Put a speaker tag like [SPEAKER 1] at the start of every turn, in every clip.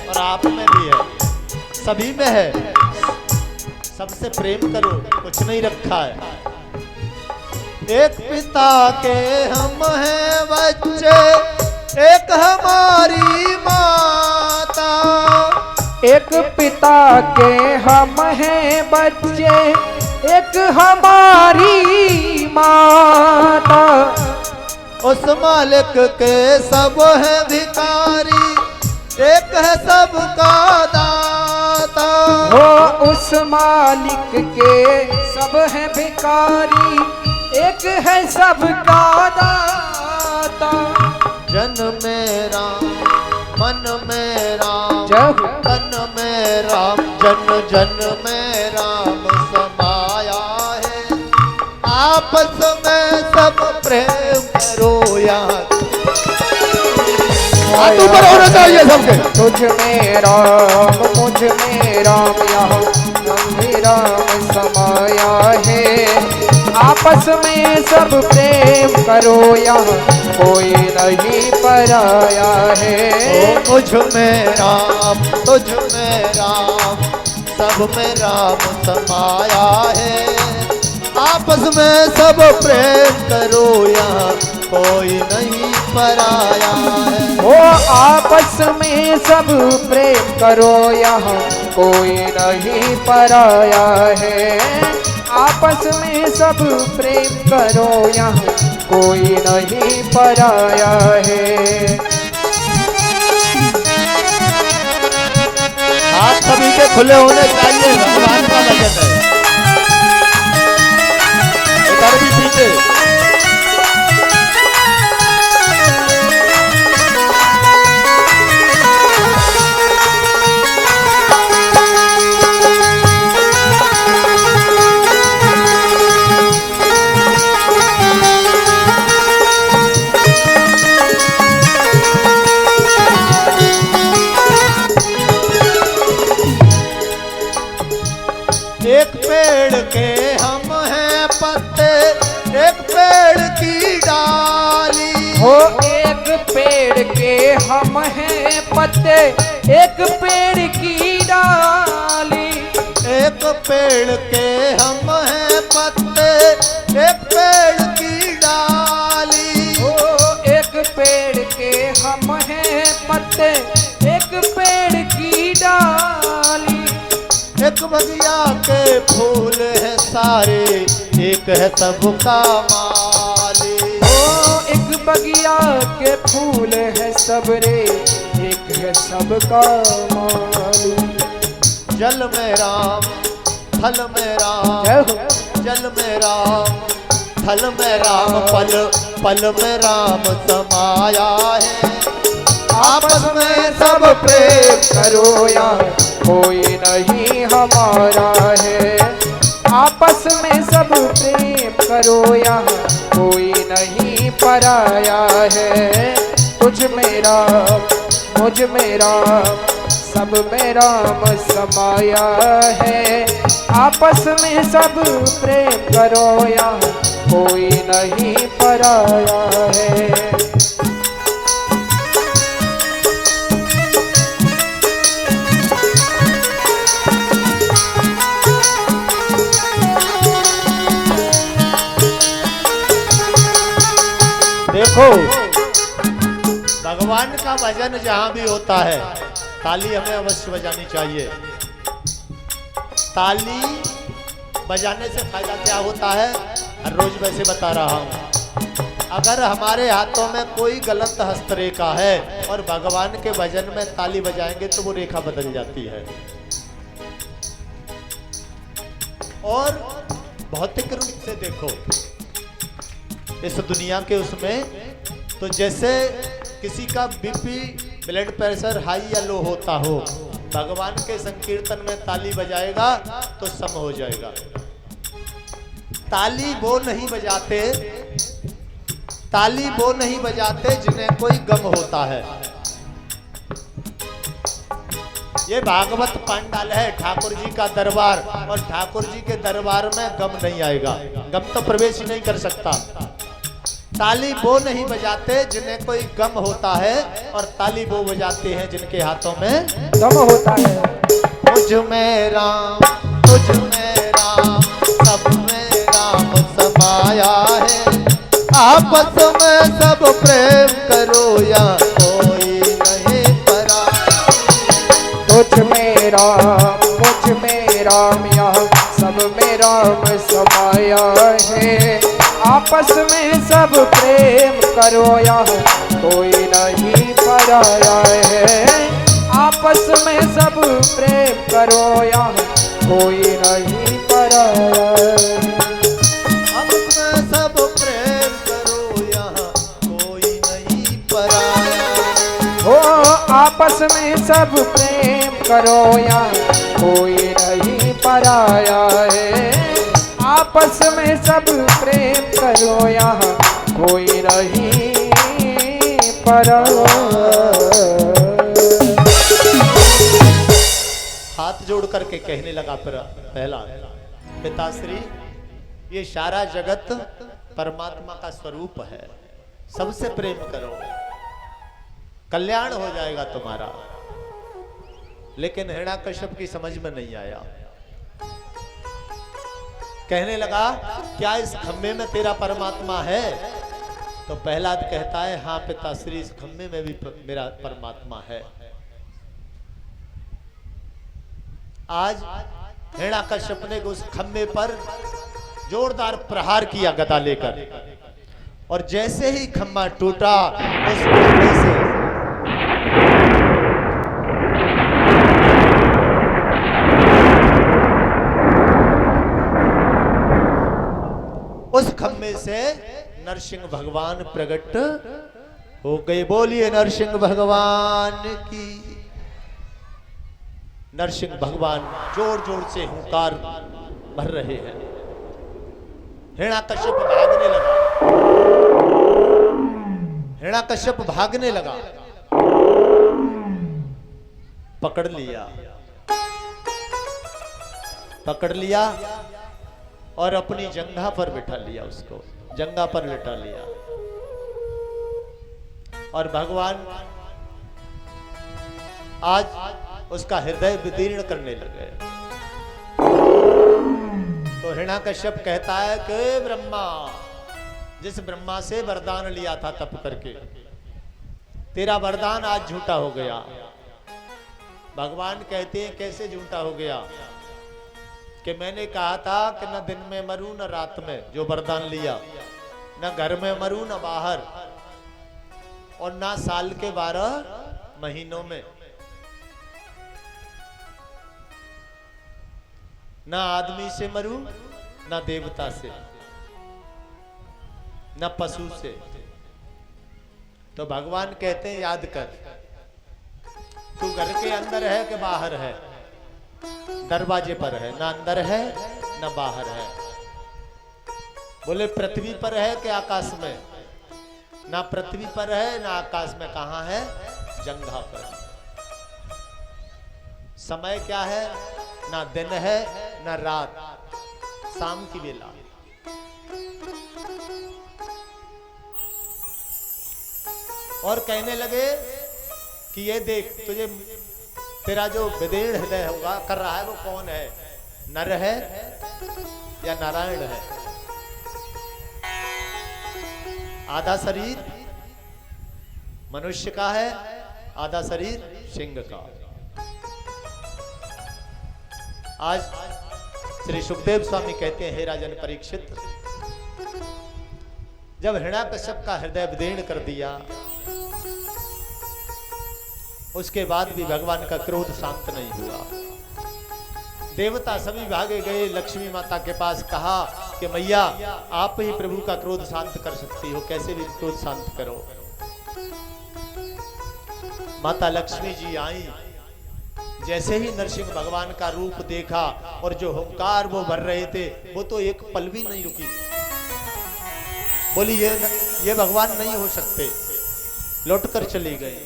[SPEAKER 1] और आप में भी है, सभी में है। सबसे प्रेम करो, कुछ नहीं रखा है। एक पिता के हम हैं बच्चे, एक हमारी माता।
[SPEAKER 2] एक पिता के हम हैं बच्चे, एक हमारी माता।
[SPEAKER 1] उस मालिक के सब है भिखारी, एक है सबका दाता।
[SPEAKER 2] हो उस मालिक के सब है भिखारी, एक है सबका दाता।
[SPEAKER 1] जन में राम, मन में राम,
[SPEAKER 2] जब
[SPEAKER 1] तन में राम, जन जन में राम समाया है। आपस में सब प्रेम करो यहाँ। हाथ ऊपर होना चाहिए सबके।
[SPEAKER 2] तुझ में राम, मुझ में राम, यहाँ में राम समाया है। आपस में सब प्रेम करो, यहाँ कोई नहीं पराया है।
[SPEAKER 1] मुझ में राम, तुझ में राम, सब में राम समाया है। आपस में सब प्रेम करो, यहाँ कोई नहीं पराया है।
[SPEAKER 2] वो आपस में सब प्रेम करो, यहाँ कोई नहीं पराया है। आपस में सब प्रेम करो, यहाँ कोई नहीं पराया है।
[SPEAKER 1] हाथ सभी के खुले होने चाहिए, भगवान का भजन है। इधर भी पीछे। एक पेड़ के हम हैं पत्ते, एक पेड़ की डाली।
[SPEAKER 2] हो एक पेड़ के हम हैं पत्ते, एक पेड़ की डाली।
[SPEAKER 1] एक पेड़ के हम हैं पत्ते, एक पेड़ की डाली।
[SPEAKER 2] हो एक पेड़ के हम हैं पत्ते, एक पेड़ की डाली।
[SPEAKER 1] एक बगिया के फूल है सारे, एक है सबका माली।
[SPEAKER 2] ओ एक बगिया के फूल है सबरे, एक है सबका माली।
[SPEAKER 1] जल में राम, थल में राम,
[SPEAKER 2] जय हो।
[SPEAKER 1] जल में राम, थल में राम, पल पल में राम समाया है। आपस में सब प्रेम
[SPEAKER 2] करो, यहाँ कोई नहीं हमारा है। आपस में सब प्रेम करो, यहाँ कोई नहीं पराया है। तुझ में राम, मुझ में राम, सब में राम समाया है। आपस में सब प्रेम करो, यहाँ कोई नहीं पराया है।
[SPEAKER 1] देखो, भगवान का भजन जहां भी होता है, ताली हमें अवश्य बजानी चाहिए। ताली बजाने से फायदा क्या होता है, हर रोज वैसे बता रहा हूं। अगर हमारे हाथों में कोई गलत हस्तरेखा है और भगवान के भजन में ताली बजाएंगे तो वो रेखा बदल जाती है। और भौतिक रूप से देखो, इस दुनिया के उसमें तो जैसे किसी का बीपी, ब्लड प्रेशर हाई या लो होता हो, भगवान के संकीर्तन में ताली बजाएगा तो सम हो जाएगा। ताली वो नहीं बजाते, ताली वो नहीं बजाते जिन्हें कोई गम होता है। ये भागवत पंडाल है, ठाकुर जी का दरबार, और ठाकुर जी के दरबार में गम नहीं आएगा। गम तो प्रवेश ही नहीं कर सकता। ताली वो नहीं बजाते जिन्हें कोई गम होता है, और ताली वो बजाते हैं जिनके हाथों में
[SPEAKER 2] दम होता है।
[SPEAKER 1] मुझ में राम, तुझ में राम, सब में राम समाया है। आपस में सब प्रेम करो या कोई नहीं पराया।
[SPEAKER 2] तुझ में राम, मुझ में राम, यहाँ सब में राम समाया है। आपस में सब प्रेम करो, यहाँ कोई नहीं पराया है। आपस में सब प्रेम करो, यहाँ कोई नहीं पराया है।
[SPEAKER 1] आपस में सब प्रेम करो, यहाँ कोई नहीं पराया।
[SPEAKER 2] हो आपस में सब प्रेम करो, यहाँ कोई नहीं पराया है। आपस में सब प्रेम करो, यहाँ कोई नहीं पराया।
[SPEAKER 1] हाथ जोड़ करके कहने लगा पहला, पिताश्री ये सारा जगत परमात्मा का स्वरूप है, सबसे प्रेम करो, कल्याण हो जाएगा तुम्हारा। लेकिन हिरण्याकश्यप की समझ में नहीं आया। कहने लगा क्या इस खम्भे में तेरा परमात्मा है? तो प्रहलाद कहता है हाँ पिताश्री, इस खम्भे में भी मेरा परमात्मा है। आज हिरण्याकश्यप ने उस खम्भे पर जोरदार प्रहार किया गदा लेकर, और जैसे ही खम्भा टूटा उस खम्भे से नरसिंह भगवान प्रकट हो गए। बोलिए नरसिंह भगवान की। नरसिंह भगवान जोर जोर से हुंकार भर रहे हैं। हिरण्याकश्यप भागने लगा, हिरण्याकश्यप भागने लगा, पकड़ लिया और अपनी जंघा पर बिठा लिया, उसको जंघा पर लिटा लिया। और भगवान आज उसका हृदय विदीर्ण करने लगे। तो हिरण्याकश्यप कहता है कि ब्रह्मा, जिस ब्रह्मा से वरदान लिया था तप करके, तेरा वरदान आज झूठा हो गया। भगवान कहते हैं कैसे झूठा हो गया? कि मैंने कहा था कि न दिन में मरूं न रात में, जो वरदान लिया, न घर में मरूं न बाहर, और ना साल के 12 महीनों में, ना आदमी से मरूं न देवता से, न पशु से। तो भगवान कहते हैं याद कर, तू घर के अंदर है कि बाहर है? दरवाजे पर है, ना अंदर है ना बाहर है। बोले पृथ्वी पर है कि आकाश में? ना पृथ्वी पर है ना आकाश में, कहां है? जंघा पर। समय क्या है? ना दिन है ना रात, शाम की बेला। और कहने लगे कि ये देख, तुझे तेरा जो विदीर्ण हृदय होगा कर रहा है वो कौन है? नर है या नारायण है? आधा शरीर मनुष्य का है, आधा शरीर सिंह का। आज श्री सुखदेव स्वामी कहते हैं, हे राजन परीक्षित, जब हिरण्याकश्यप का हृदय विदीर्ण कर दिया, उसके बाद भी भगवान का क्रोध शांत नहीं हुआ। देवता सभी भागे गए लक्ष्मी माता के पास, कहा कि मैया आप ही प्रभु का क्रोध शांत कर सकती हो, कैसे भी क्रोध शांत करो। माता लक्ष्मी जी आई, जैसे ही नरसिंह भगवान का रूप देखा और जो हुंकार वो भर रहे थे, वो तो एक पल भी नहीं रुकी। बोली ये भगवान नहीं हो सकते, लौटकर चली गई।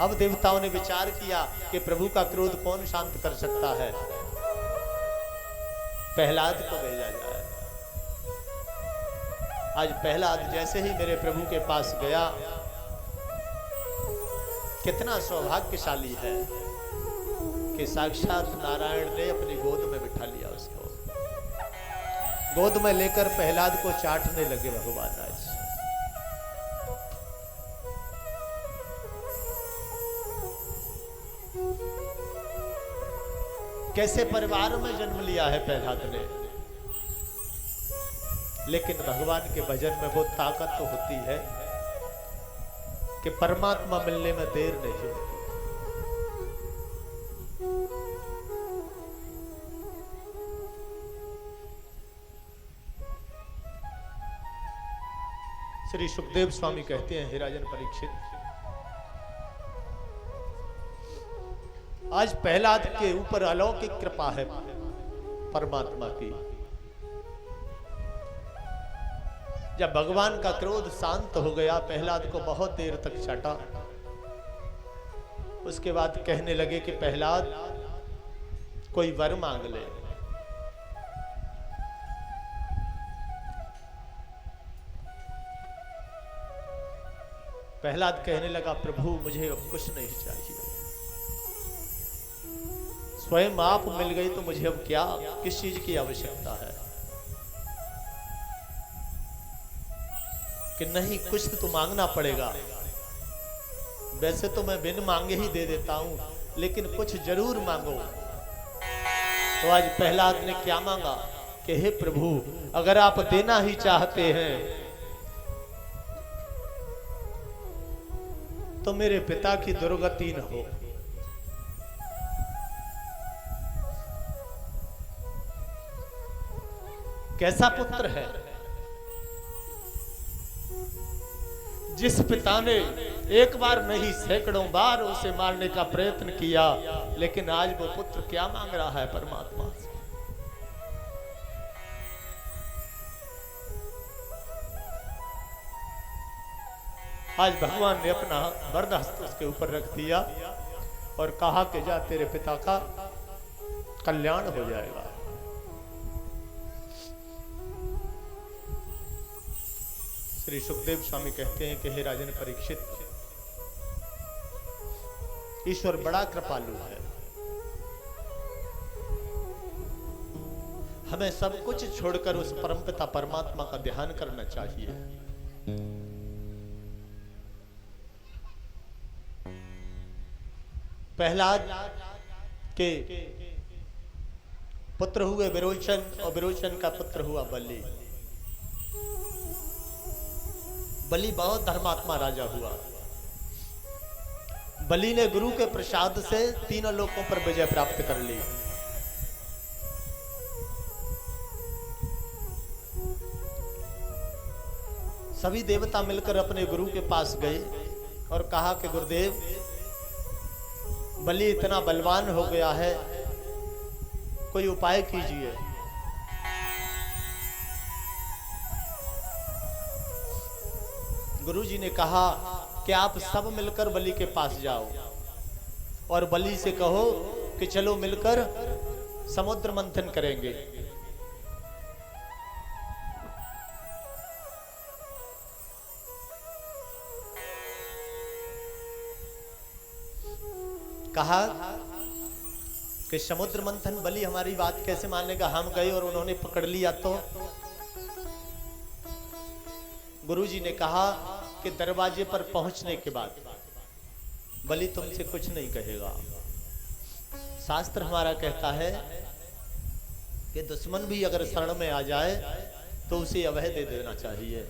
[SPEAKER 1] अब देवताओं ने विचार किया कि प्रभु का क्रोध कौन शांत कर सकता है। प्रहलाद को भेजा जाए। आज प्रहलाद जैसे ही मेरे प्रभु के पास गया, कितना सौभाग्यशाली है कि साक्षात नारायण ने अपनी गोद में बिठा लिया उसको। गोद में लेकर प्रहलाद को चाटने लगे भगवान। आज कैसे परिवार में जन्म लिया है प्रहलाद ने, लेकिन भगवान के भजन में वो ताकत तो होती है कि परमात्मा मिलने में देर नहीं होती। श्री सुखदेव स्वामी कहते हैं, हे राजन परीक्षित, आज प्रहलाद के ऊपर अलौकिक कृपा है परमात्मा की। जब भगवान का क्रोध शांत हो गया, प्रहलाद को बहुत देर तक चाटा, उसके बाद कहने लगे कि प्रहलाद कोई वर मांग ले। प्रहलाद कहने लगा, प्रभु मुझे अब कुछ नहीं चाहिए, स्वयं आप मिल गई तो मुझे अब क्या, किस चीज की आवश्यकता है। कि नहीं, कुछ तो मांगना पड़ेगा। वैसे तो मैं बिन मांगे ही दे देता हूं, लेकिन कुछ जरूर मांगो। तो आज प्रहलाद ने क्या मांगा कि हे प्रभु, अगर आप देना ही चाहते हैं तो मेरे पिता की दुर्गति न हो। कैसा पुत्र है जिस पिता ने एक बार नहीं सैकड़ों बार उसे मारने का प्रयत्न किया, लेकिन आज वो पुत्र क्या मांग रहा है परमात्मा से। आज भगवान ने अपना वरद हस्त उसके ऊपर रख दिया और कहा कि जा, तेरे पिता का कल्याण हो जाएगा। श्री सुखदेव स्वामी कहते हैं कि हे राजन परीक्षित, ईश्वर बड़ा कृपालु है। हमें सब कुछ छोड़कर उस परमपिता परमात्मा का ध्यान करना चाहिए। प्रहलाद के पुत्र हुए विरोचन, और विरोचन का पुत्र हुआ बलि। बलि बहुत धर्मात्मा राजा हुआ। बलि ने गुरु के प्रसाद से तीनों लोकों पर विजय प्राप्त कर ली। सभी देवता मिलकर अपने गुरु के पास गए और कहा कि गुरुदेव, बलि इतना बलवान हो गया है, कोई उपाय कीजिए। गुरुजी ने कहा कि आप सब मिलकर बलि के पास जाओ और बलि से कहो कि चलो मिलकर समुद्र मंथन करेंगे। कहा कि समुद्र मंथन, बलि हमारी बात कैसे मानेगा। हम गए और उन्होंने पकड़ लिया तो। गुरुजी ने कहा कि दरवाजे पर पहुंचने के बाद बलि तुमसे कुछ नहीं कहेगा। शास्त्र हमारा कहता है कि दुश्मन भी अगर शरण में आ जाए तो उसे अभय दे देना चाहिए।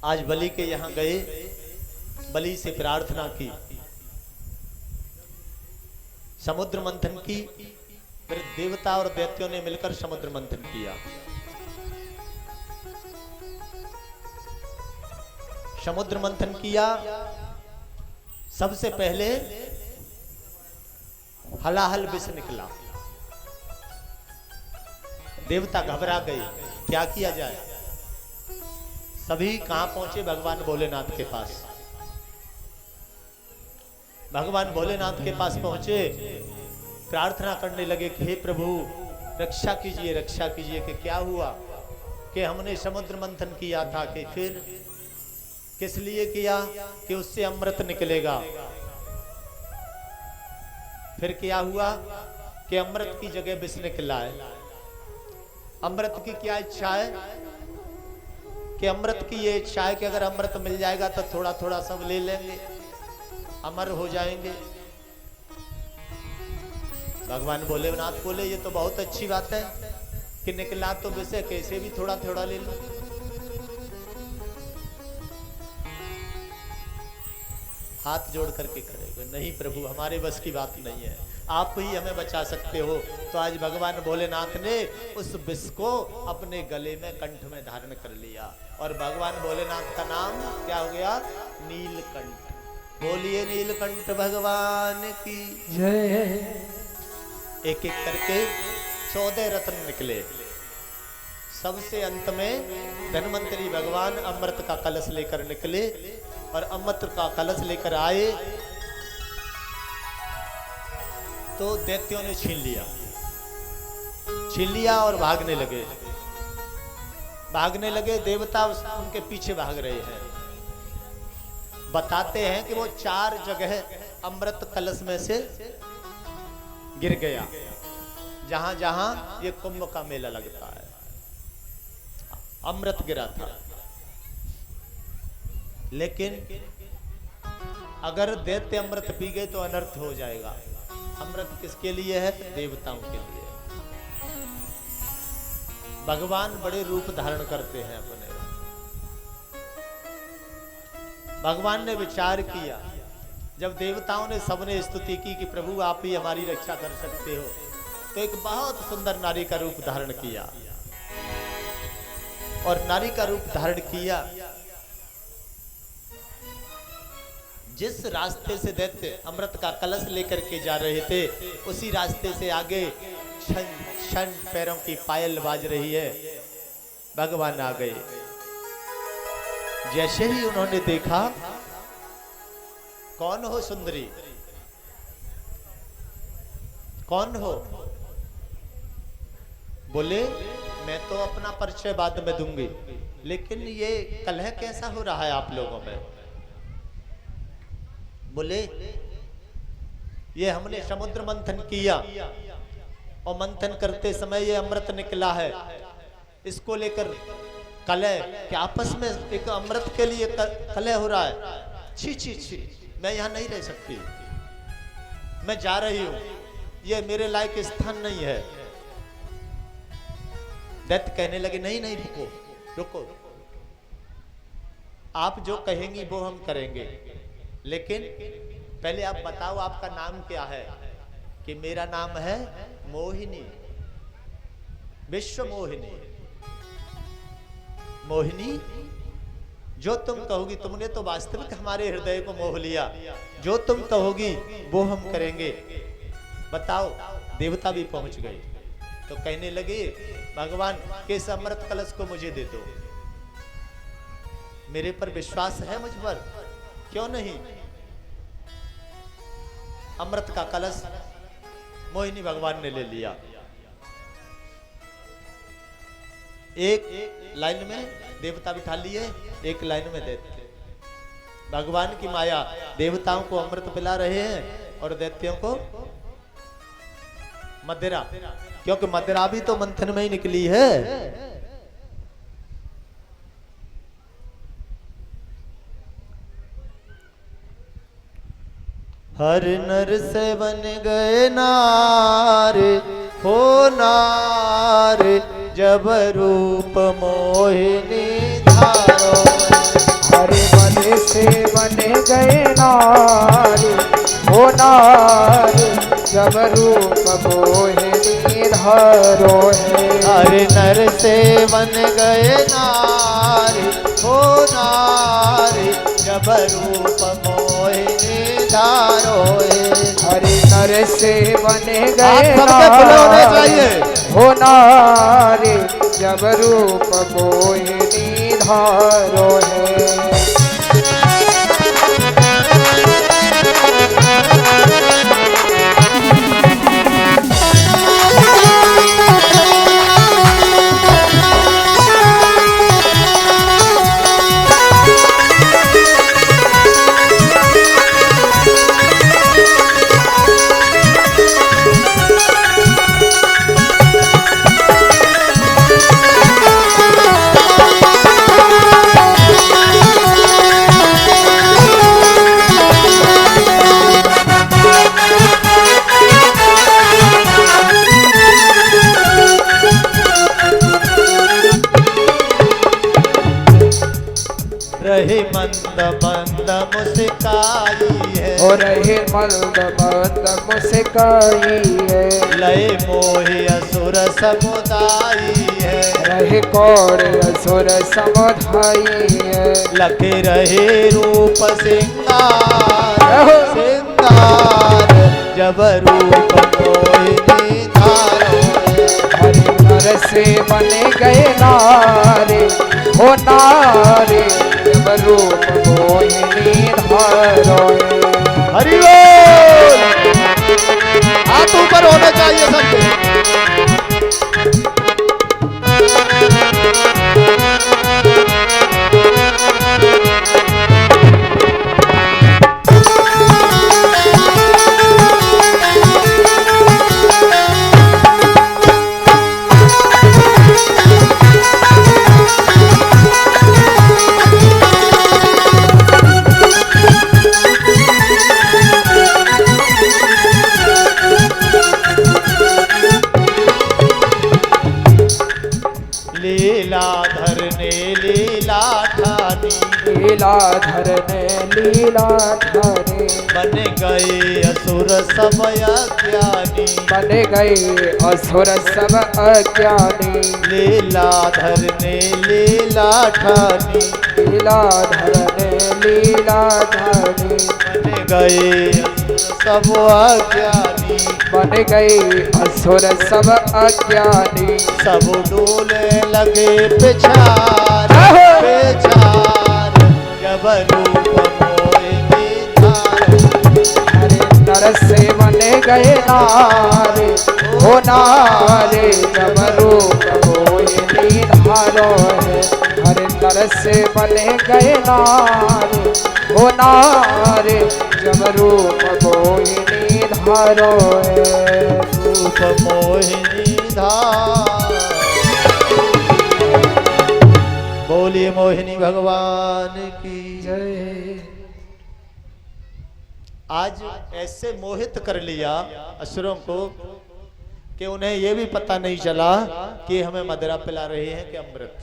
[SPEAKER 1] आज बलि के यहां गए, बलि से प्रार्थना की, समुद्र मंथन की। फिर देवता और दैत्यों ने मिलकर समुद्र मंथन किया। समुद्र मंथन किया। सबसे पहले हलाहल विष निकला। देवता घबरा गए, क्या किया जाए। सभी कहां पहुंचे? भगवान भोलेनाथ के पास। भगवान भोलेनाथ के पास पहुंचे, प्रार्थना करने लगे कि हे प्रभु, रक्षा कीजिए कि क्या हुआ कि हमने समुद्र मंथन किया था कि फिर किस लिए किया कि उससे अमृत निकलेगा। फिर क्या हुआ कि अमृत की जगह विष निकला है। अमृत की क्या इच्छा है कि अमृत की ये इच्छा है कि अगर अमृत मिल जाएगा तो थोड़ा थोड़ा सब ले लेंगे, अमर हो जाएंगे। भगवान भोलेनाथ बोले ये तो बहुत अच्छी बात है कि निकला तो विषय, कैसे भी थोड़ा थोड़ा ले लो। हाथ जोड़ करके खड़े हुए, नहीं प्रभु हमारे बस की बात नहीं है, आप ही हमें बचा सकते हो। तो आज भगवान भोलेनाथ ने उस विष को अपने गले में कंठ में धारण कर लिया और भगवान भोलेनाथ का नाम क्या हो गया? नीलकंठ। बोलिए नीलकंठ भगवान की
[SPEAKER 2] जय।
[SPEAKER 1] एक एक करके 14 रत्न निकले। सबसे अंत में धन्वंतरी भगवान अमृत का कलश लेकर निकले और अमृत का कलश लेकर आए तो दैत्यों ने छीन लिया और भागने लगे। देवता उनके पीछे भाग रहे हैं। बताते हैं कि वो 4 जगह अमृत कलश में से गिर गया, जहां जहां ये कुंभ का मेला लगता है, अमृत गिरा था। लेकिन अगर दैत्य अमृत पी गए तो अनर्थ हो जाएगा। अमृत किसके लिए है? देवताओं के लिए। भगवान बड़े रूप धारण करते हैं अपने। भगवान ने विचार किया, जब देवताओं ने सबने स्तुति की कि प्रभु आप ही हमारी रक्षा कर सकते हो, तो एक बहुत सुंदर नारी का रूप धारण किया। और नारी का रूप धारण किया, जिस रास्ते से दैत्य अमृत का कलश लेकर के जा रहे थे, उसी रास्ते से आगे क्षण पैरों की पायल बाज रही है। भगवान आ गए। जैसे ही उन्होंने देखा, कौन हो सुंदरी, कौन हो? बोले मैं तो अपना परिचय बाद में दूंगी, लेकिन ये कलह कैसा हो रहा है आप लोगों में? बोले ये हमने समुद्र मंथन किया और मंथन करते समय ये अमृत निकला है, इसको लेकर कलह कि आपस में एक अमृत के लिए कलह हो रहा है। छी छी छी, मैं यहाँ नहीं रह सकती, मैं जा रही हूँ, ये मेरे लायक स्थान नहीं है। दैत्य कहने लगे नहीं नहीं रुको रुको, आप जो कहेंगी वो हम करेंगे, लेकिन पहले आप बताओ आपका नाम क्या है? कि मेरा नाम है मोहिनी, विश्व मोहिनी। मोहिनी, जो तुम कहोगी, तुमने तो वास्तविक हमारे हृदय को मोह लिया, जो तुम कहोगी वो हम करेंगे, बताओ। देवता भी पहुंच गए तो कहने लगे भगवान के इस अमृत कलश को मुझे दे दो, मेरे पर विश्वास है मुझ पर, क्यों नहीं? अमृत का कलश मोहिनी भगवान ने ले लिया। एक लाइन में देवता बिठा लिए, एक लाइन में दैत्य। भगवान की माया, देवताओं को अमृत पिला रहे हैं और दैत्यों को मदिरा, क्योंकि मदिरा भी तो मंथन में ही निकली है। हर नर से बन गए नार, हो नार जब रूप मोहिनी धारो।
[SPEAKER 2] हर मन से बन गए नार, हो नार जब रूप मोहिनी धारो है।
[SPEAKER 1] हर नर से बन गए नार, हो नार जब रूप मोहिनी धारो है।
[SPEAKER 2] हर नर से बन गए
[SPEAKER 1] नार,
[SPEAKER 2] हो नार जब रूप मोहिनी धारो है।
[SPEAKER 1] मंद मंद मुस्काई है,
[SPEAKER 2] हो रही मंद मंद मुस्काई है,
[SPEAKER 1] लय मोहि असुर समुदाई है,
[SPEAKER 2] रहे कौर असुर समुदाई है,
[SPEAKER 1] लखे रहे रूप सिंगार सिंगार, जब रूप मोहिनी धारो,
[SPEAKER 2] हरि नर से बने गए नारे, हो नारे जब रूप मोहिनी धारो।
[SPEAKER 1] हरि बोल। हाथ ऊपर होना चाहिए सबके। लीलाधर ने लीला ठानी,
[SPEAKER 2] लीलाधर ने लीला ठानी,
[SPEAKER 1] बन गए असुर सब अज्ञानी,
[SPEAKER 2] बन गए असुर सब अज्ञानी,
[SPEAKER 1] लीलाधर ने लीला ठानी,
[SPEAKER 2] लीलाधर ने लीला ठानी,
[SPEAKER 1] बन गए सब अज्ञानी,
[SPEAKER 2] बन गए असुर सब अज्ञानी,
[SPEAKER 1] सब डोले लगे पिछार पिछार, जब रूप मोहिनी धारो,
[SPEAKER 2] हरे नर से बने गए नारे, हो नारे जब रूप मोहिनी धारो है, हरे नर से बने गए नारे, हो नारे जब रूप मोहिनी धारो है,
[SPEAKER 1] रूप मोहिनी धार। बोलिए मोहिनी भगवान की
[SPEAKER 2] जय।
[SPEAKER 1] आज ऐसे मोहित कर लिया असुरों को कि उन्हें यह भी पता नहीं चला कि हमें मदिरा पिला रहे हैं कि अमृत।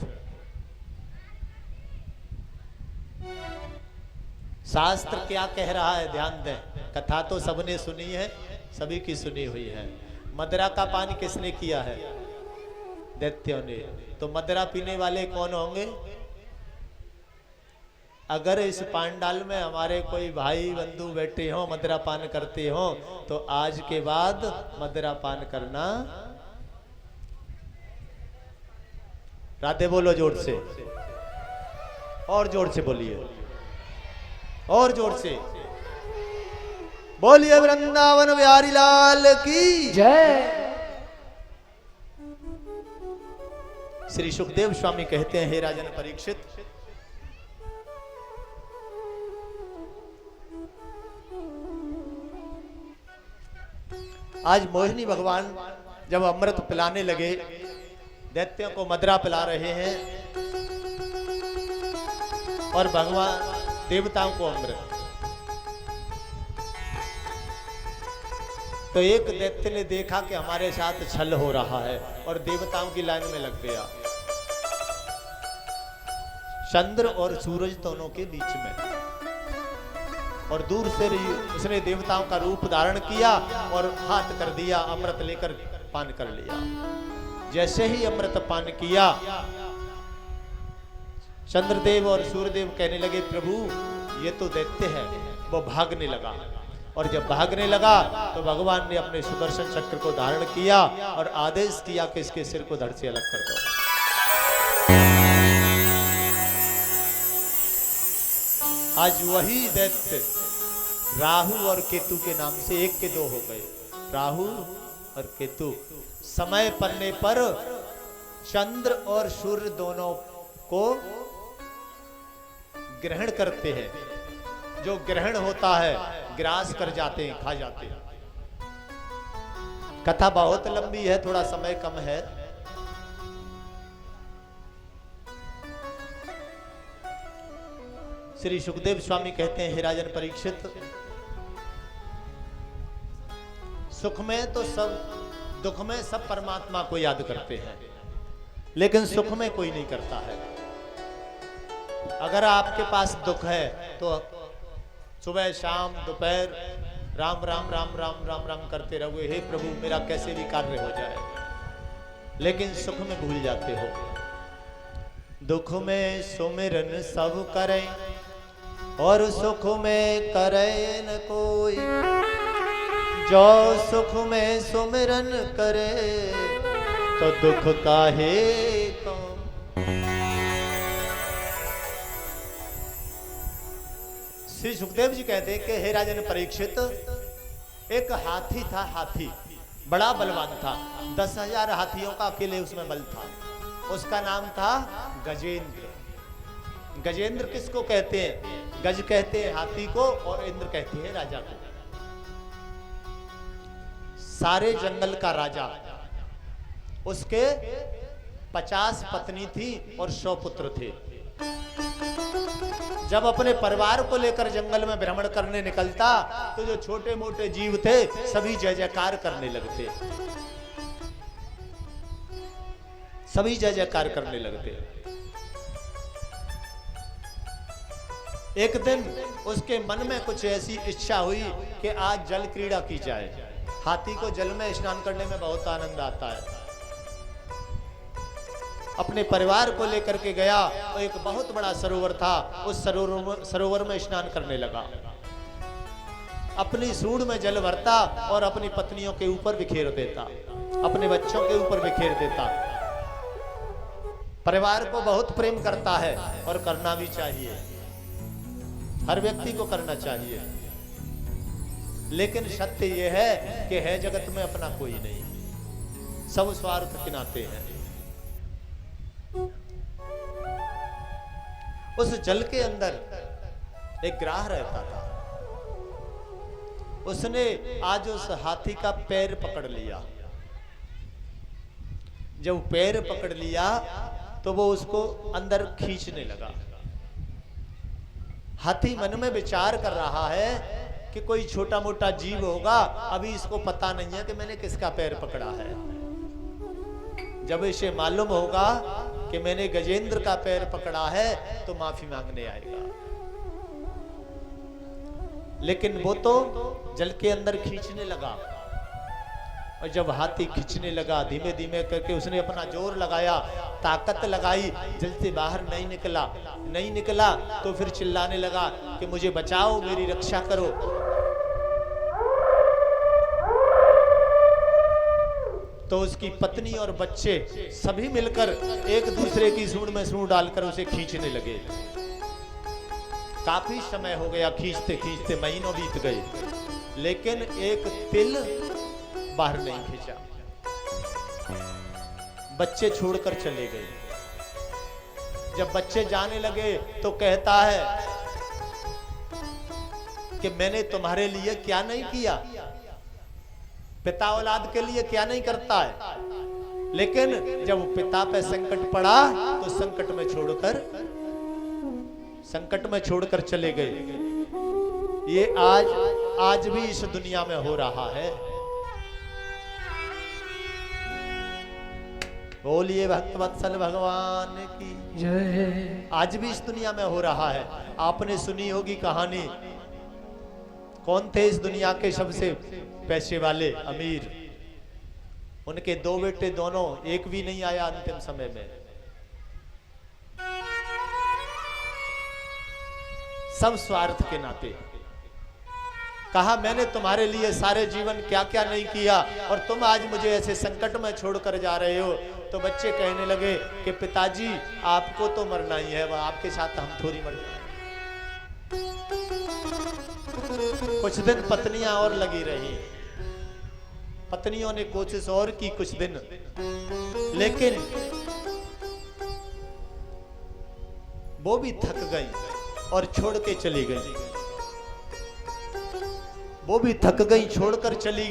[SPEAKER 1] शास्त्र क्या कह रहा है ध्यान दें। कथा तो सबने सुनी है, सभी की सुनी हुई है। मदिरा का पान किसने किया है? दैत्यों ने। तो मदिरा पीने वाले कौन होंगे? अगर इस पांडाल में हमारे कोई भाई बंधु बैठे हो, मदिरा पान करते हो, तो आज के बाद मदिरा पान करना। राधे बोलो जोर से, और जोर से बोलिए, और जोर से बोलिए। वृंदावन बिहारी लाल की
[SPEAKER 2] जय।
[SPEAKER 1] श्री सुखदेव स्वामी कहते हैं, हे राजन परीक्षित, आज मोहिनी भगवान जब अमृत पिलाने लगे, दैत्यों को मदिरा पिला रहे हैं और भगवान देवताओं को अमृत। तो एक दैत्य ने देखा कि हमारे साथ छल हो रहा है और देवताओं की लाइन में लग गया, चंद्र और सूरज दोनों के बीच में। और दूर से उसने देवताओं का रूप धारण किया और हाथ कर दिया, अमृत लेकर पान कर लिया। जैसे ही अमृत पान किया, चंद्रदेव और सूर्यदेव कहने लगे, प्रभु ये तो दैत्य है। वो भागने लगा, और जब भागने लगा तो भगवान ने अपने सुदर्शन चक्र को धारण किया और आदेश किया कि इसके सिर को धड़ से अलग कर दो। आज वही दैत्य राहु और केतु के नाम से एक के दो हो गए। राहु और केतु समय पड़ने पर चंद्र और सूर्य दोनों को ग्रहण करते हैं। जो ग्रहण होता है ग्रास कर जाते हैं, खा जाते हैं। कथा बहुत लंबी है, थोड़ा समय कम है। श्री सुखदेव स्वामी कहते हैं, हे राजन परीक्षित, सुख में तो सब, दुख में सब परमात्मा को याद करते हैं, लेकिन सुख में कोई नहीं करता है। अगर आपके पास दुख है तो सुबह शाम दोपहर राम राम राम राम राम राम करते रहोगे, हे प्रभु मेरा कैसे भी कार्य हो जाए, लेकिन सुख में भूल जाते हो। दुख में सुमिरन सब करें और सुख में करे न कोई, जो सुख में सुमिरन करे तो दुख काहे को। श्री सुखदेव जी कहते कि हे राजन परीक्षित, एक हाथी था, हाथी बड़ा बलवान था, 10,000 हाथियों का अकेले उसमें बल था। उसका नाम था गजेंद्र। गजेंद्र किसको कहते हैं? गज कहते हैं हाथी को और इंद्र कहते हैं राजा को। सारे जंगल का राजा। उसके 50 पत्नी थी और 100 पुत्र थे। जब अपने परिवार को लेकर जंगल में भ्रमण करने निकलता तो जो छोटे मोटे जीव थे सभी जय जयकार करने लगते, सभी जय जयकार करने लगते। एक दिन उसके मन में कुछ ऐसी इच्छा हुई कि आज जल क्रीड़ा की जाए। हाथी को जल में स्नान करने में बहुत आनंद आता है। अपने परिवार को लेकर के गया और एक बहुत बड़ा सरोवर था, उस सरोवर में स्नान करने लगा। अपनी सूंड में जल भरता और अपनी पत्नियों के ऊपर बिखेर देता, अपने बच्चों के ऊपर बिखेर देता। परिवार को बहुत प्रेम करता है और करना भी चाहिए, हर व्यक्ति को करना चाहिए। लेकिन सत्य यह है कि है जगत में अपना कोई नहीं, सब स्वार्थ के नाते हैं। उस जल के अंदर एक ग्राह रहता था। उसने आज उस हाथी का पैर पकड़ लिया। जब पैर पकड़ लिया तो वो उसको अंदर खींचने लगा। हाथी मन में विचार कर रहा है कि कोई छोटा मोटा जीव होगा, अभी इसको पता नहीं है कि मैंने किसका पैर पकड़ा है। जब इसे मालूम होगा कि मैंने गजेंद्र का पैर पकड़ा है तो माफी मांगने आएगा। लेकिन वो तो जल के अंदर खींचने लगा, और जब हाथी खींचने लगा धीमे धीमे करके उसने अपना जोर लगाया, ताकत लगाई, जल से बाहर नहीं निकला तो फिर चिल्लाने लगा कि मुझे बचाओ, मेरी रक्षा करो। तो उसकी पत्नी और बच्चे सभी मिलकर एक दूसरे की सूंड में सूंड डालकर उसे खींचने लगे। काफी समय हो गया, खींचते खींचते महीनों बीत गए, लेकिन एक तिल बाहर नहीं खींचा। बच्चे छोड़कर चले गए। जब बच्चे जाने लगे तो कहता है कि मैंने तुम्हारे लिए क्या नहीं किया, पिता औलाद के लिए क्या नहीं करता है। लेकिन जब पिता पे संकट पड़ा तो संकट में छोड़कर चले गए। ये आज भी इस दुनिया में हो रहा है। बोलिए भक्त वत्सल भगवान की जय। आज भी इस दुनिया में हो रहा है। आपने सुनी होगी कहानी, कौन थे इस दुनिया के सबसे पैसे वाले अमीर? उनके 2 बेटे, दोनों एक भी नहीं आया अंतिम समय में। सब स्वार्थ के नाते। कहा मैंने तुम्हारे लिए सारे जीवन क्या क्या नहीं किया और तुम आज मुझे ऐसे संकट में छोड़कर जा रहे हो। तो बच्चे कहने लगे कि पिताजी आपको तो मरना ही है, आपके साथ हम थोड़ी मर जाएंगे। कुछ दिन पत्नियां और लगी रही, पत्नियों ने कोशिश और की कुछ दिन, लेकिन वो भी थक गई और छोड़ के चली गई। वो भी थक गई, छोड़कर चली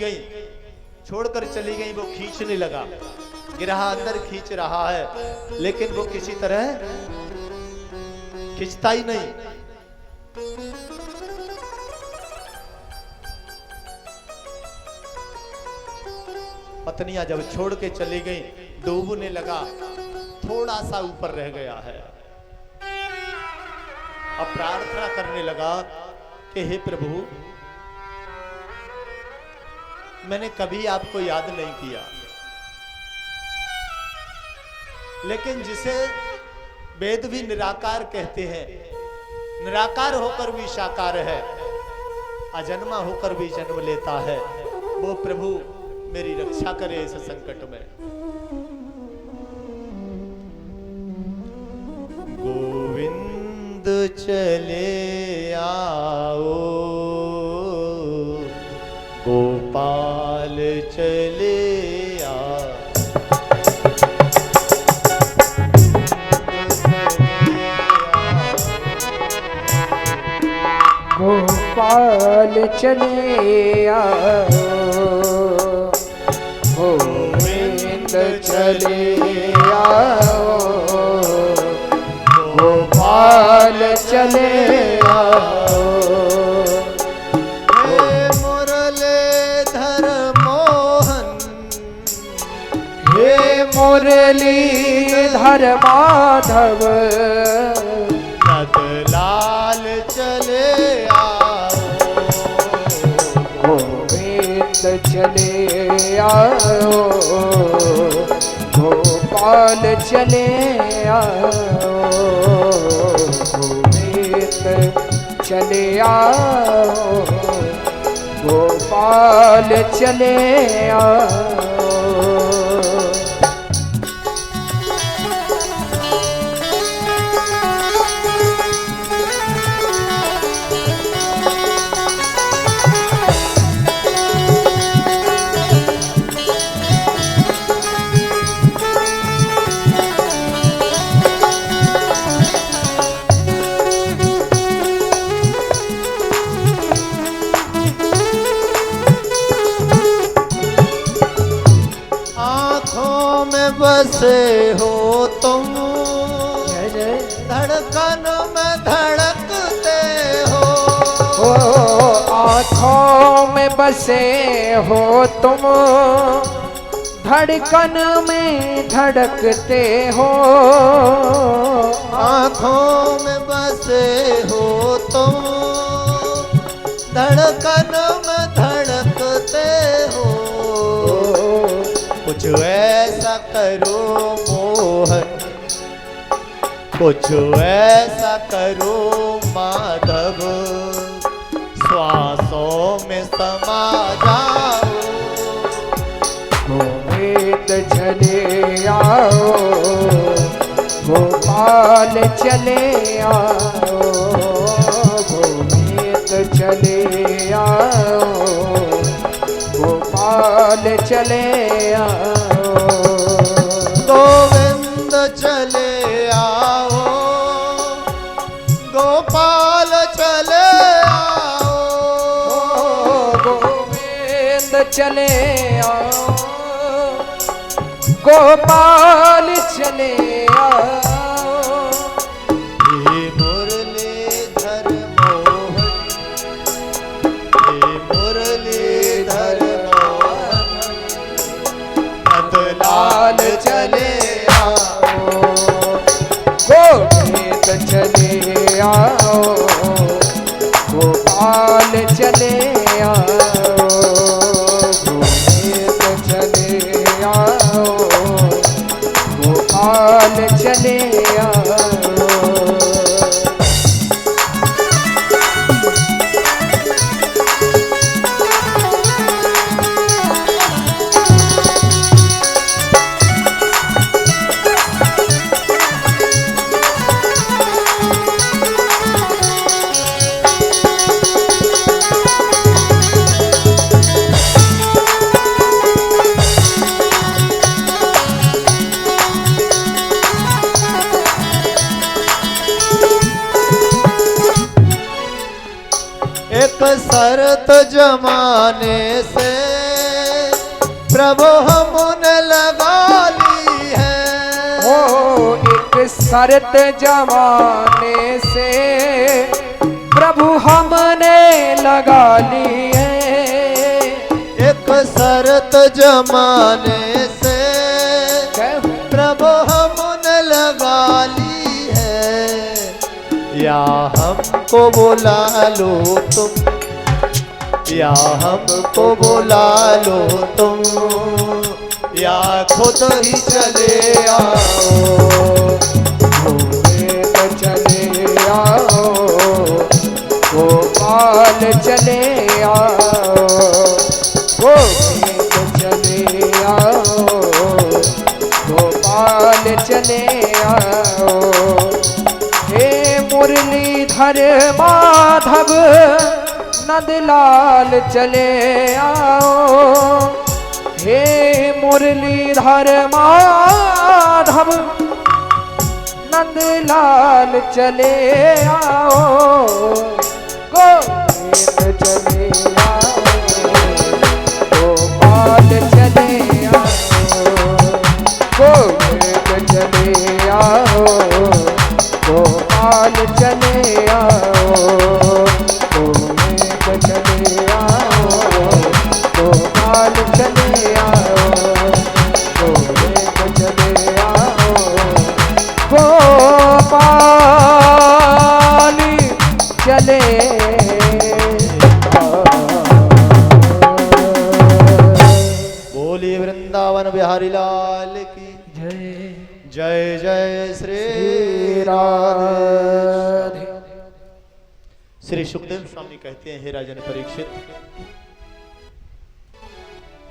[SPEAKER 1] गई। वो खींचने लगा, गिरहा अंदर खींच रहा है, लेकिन वो किसी तरह खींचता ही नहीं। पत्नियां जब छोड़ के चली गई, डूबने लगा, थोड़ा सा ऊपर रह गया है। अब प्रार्थना करने लगा कि हे प्रभु, मैंने कभी आपको याद नहीं किया, लेकिन जिसे वेद भी निराकार कहते हैं, निराकार होकर भी साकार है, अजन्मा होकर भी जन्म लेता है, वो प्रभु मेरी रक्षा करे इस संकट में। गोविंद चले आओ, गोपाल चले आओ,
[SPEAKER 2] गोपाल चले आओ, गोविंद चले आओ, गोपाल चले आओ।
[SPEAKER 1] हे मुरलीधर मोहन,
[SPEAKER 2] हे मुरलीधर माधव,
[SPEAKER 1] नंदलाल चले आओ,
[SPEAKER 2] गोविंद चले आओ, गोपाल चले आओ, गोविंद चले आओ, गोपाल चले आओ।
[SPEAKER 1] बसे हो तुम,
[SPEAKER 2] जय जय,
[SPEAKER 1] धड़कन में धड़कते हो,
[SPEAKER 2] आँखों में बसे हो तुम, धड़कन में धड़कते हो,
[SPEAKER 1] आँखों में बसे हो तुम, धड़कन में धड़कते हो, कुछ ऐसा करो मोहन, कुछ ऐसा करो माधव, श्वासों में समा जाओ,
[SPEAKER 2] गोविंद चले आओ, गोपाल चले आओ, गोविंद चले आओ, गोपाल चले आओ,
[SPEAKER 1] गोविंद चले आओ, गोपाल चले आओ,
[SPEAKER 2] गोविंद चले आओ, गोपाल चले आओ।
[SPEAKER 1] हे मुरलीधर मोहन, हे मुरलीधर मोहन, नंदलाल चले आओ,
[SPEAKER 2] गोविंद चले आओ, गोपाल चले आओ, गोविंद चले आओ, गोपाल चले आओ।
[SPEAKER 1] एक शर्त जमाने से प्रभु हमने लगा ली है,
[SPEAKER 2] ओ एक शर्त जमाने से प्रभु हमने लगा ली है,
[SPEAKER 1] एक शर्त जमाने से प्रभु हमने लगा ली है, या हमको बुला लो तुम, या हमको बुला लो तुम, या खुद ही चले आओ,
[SPEAKER 2] घूमे तो चले आओ, गोपाल चले आओ, घूमे तो चले आओ, गोपाल चले आओ। हे मुरलीधर माधव नंदलाल चले आओ, हे मुरलीधर माधव नंदलाल चले आओ, गोविंद चले आओ, गोपाल चले आओ, गोविंद चले आओ, गोपाल चले आओ, गोविंद चले आओ, गोपाल चले आओ, गोविंद चले आओ, गोपाल चले
[SPEAKER 1] बोलिए वृंदावन बिहारी लाल की
[SPEAKER 2] जय।
[SPEAKER 1] जय जय श्री
[SPEAKER 2] राधे।
[SPEAKER 1] श्री सुखदेव स्वामी कहते हैं, हे राजन परीक्षित,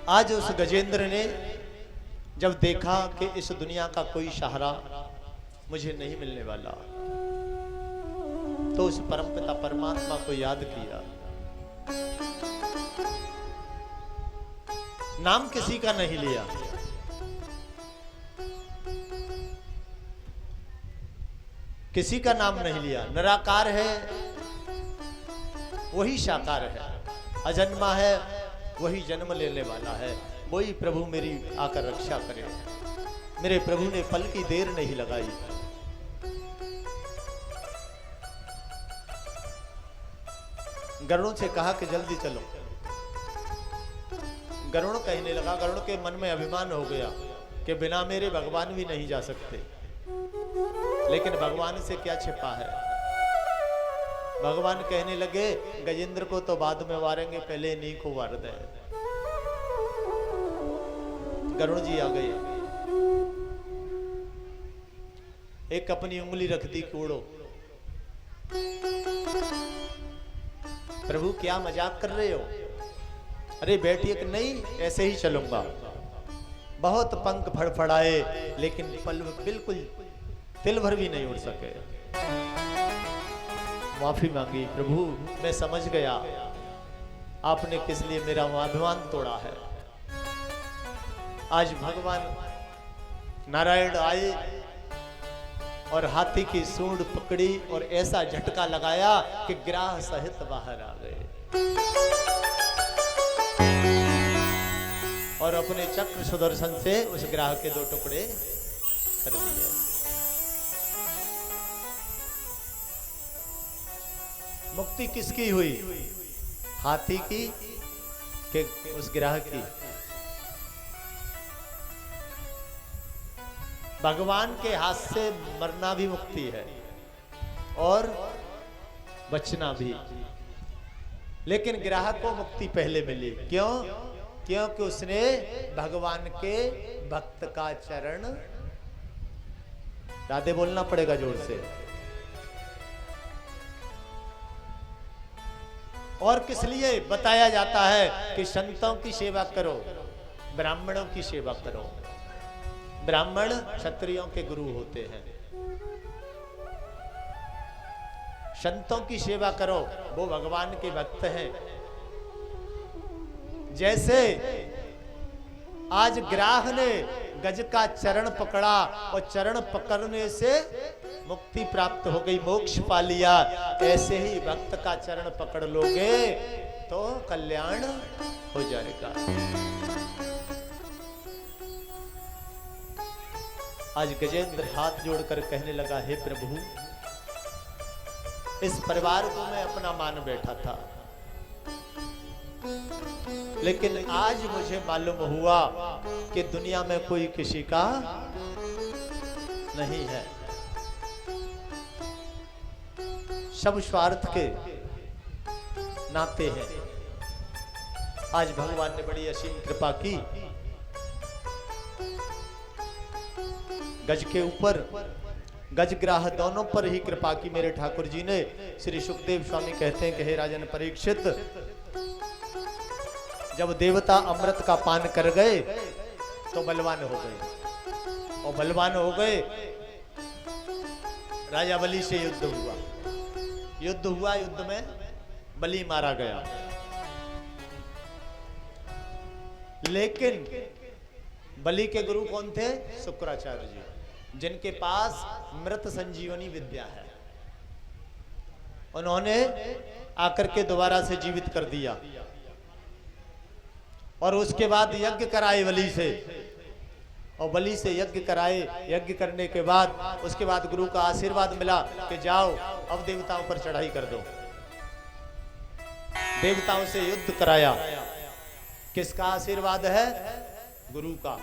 [SPEAKER 1] आज उस गजेंद्र ने जब देखा कि इस दुनिया का कोई सहारा मुझे नहीं मिलने वाला, तो उस परमपिता परमात्मा को याद किया। नाम किसी का नहीं लिया, किसी का नाम नहीं लिया। निराकार है वही साकार है, अजन्मा है वही जन्म लेने वाला है, वही प्रभु मेरी आकर रक्षा करे। मेरे प्रभु ने पल की देर नहीं लगाई। गरुड़ से कहा कि जल्दी चलो। गरुड़ कहने लगा, गरुड़ के मन में अभिमान हो गया कि बिना मेरे भगवान भी नहीं जा सकते, लेकिन भगवान से क्या छिपा है। भगवान कहने लगे, गजेंद्र को तो बाद में वारेंगे, पहले इन्हीं को वार दे। गरुड़ जी आ गए, एक अपनी उंगली रख दी कोड़ो। प्रभु क्या मजाक कर रहे हो? अरे बैठिए कि नहीं, ऐसे ही चलूंगा। बहुत पंख फड़फड़ाए, लेकिन पल बिल्कुल तिल भर भी नहीं उड़ सके। माफी मांगी, प्रभु मैं समझ गया आपने किस लिए मेरा अभिमान तोड़ा है। आज भगवान नारायण आए और हाथी की सूंड पकड़ी और ऐसा झटका लगाया कि ग्राह सहित बाहर आ गए और अपने चक्र सुदर्शन से उस ग्राह के दो टुकड़े कर दिए। मुक्ति किसकी हुई? हाथी की कि उस ग्राह की? भगवान के हाथ से मरना भी मुक्ति है और बचना भी, लेकिन ग्राहक को मुक्ति पहले मिली। क्यों? क्योंकि उसने भगवान के भक्त का चरण, राधे बोलना पड़ेगा जोर से। और किस लिए बताया जाता है कि संतों की सेवा करो, ब्राह्मणों की सेवा करो। ब्राह्मण क्षत्रियों के गुरु होते हैं। संतों की सेवा करो, वो भगवान के भक्त हैं। जैसे आज ग्राह ने गज का चरण पकड़ा और चरण पकड़ने से मुक्ति प्राप्त हो गई, मोक्ष पा लिया, ऐसे ही भक्त का चरण पकड़ लोगे तो कल्याण हो जाएगा। आज गजेंद्र हाथ जोड़कर कहने लगा, हे प्रभु, इस परिवार को मैं अपना मान बैठा था, लेकिन आज मुझे मालूम हुआ कि दुनिया में कोई किसी का नहीं है। सब स्वार्थ के नाते हैं। आज भगवान ने बड़ी असीम कृपा की, गज के ऊपर गज ग्राह दोनों पर ही कृपा की मेरे ठाकुर जी ने। श्री सुखदेव स्वामी कहते हैं कि हे राजन परीक्षित, जब देवता अमृत का पान कर गए तो बलवान हो गए, और बलवान हो गए राजा बलि से युद्ध हुआ। युद्ध में बलि मारा गया, लेकिन बलि के गुरु कौन थे? शुक्राचार्य जी, जिनके पास मृत संजीवनी विद्या है। उन्होंने आकर के दोबारा से जीवित कर दिया, और उसके बाद यज्ञ कराए बलि से, और बलि से यज्ञ कराए। यज्ञ करने के बाद उसके बाद गुरु का आशीर्वाद मिला कि जाओ अब देवताओं पर चढ़ाई कर दो। देवताओं से युद्ध कराया। किसका आशीर्वाद है? गुरु का,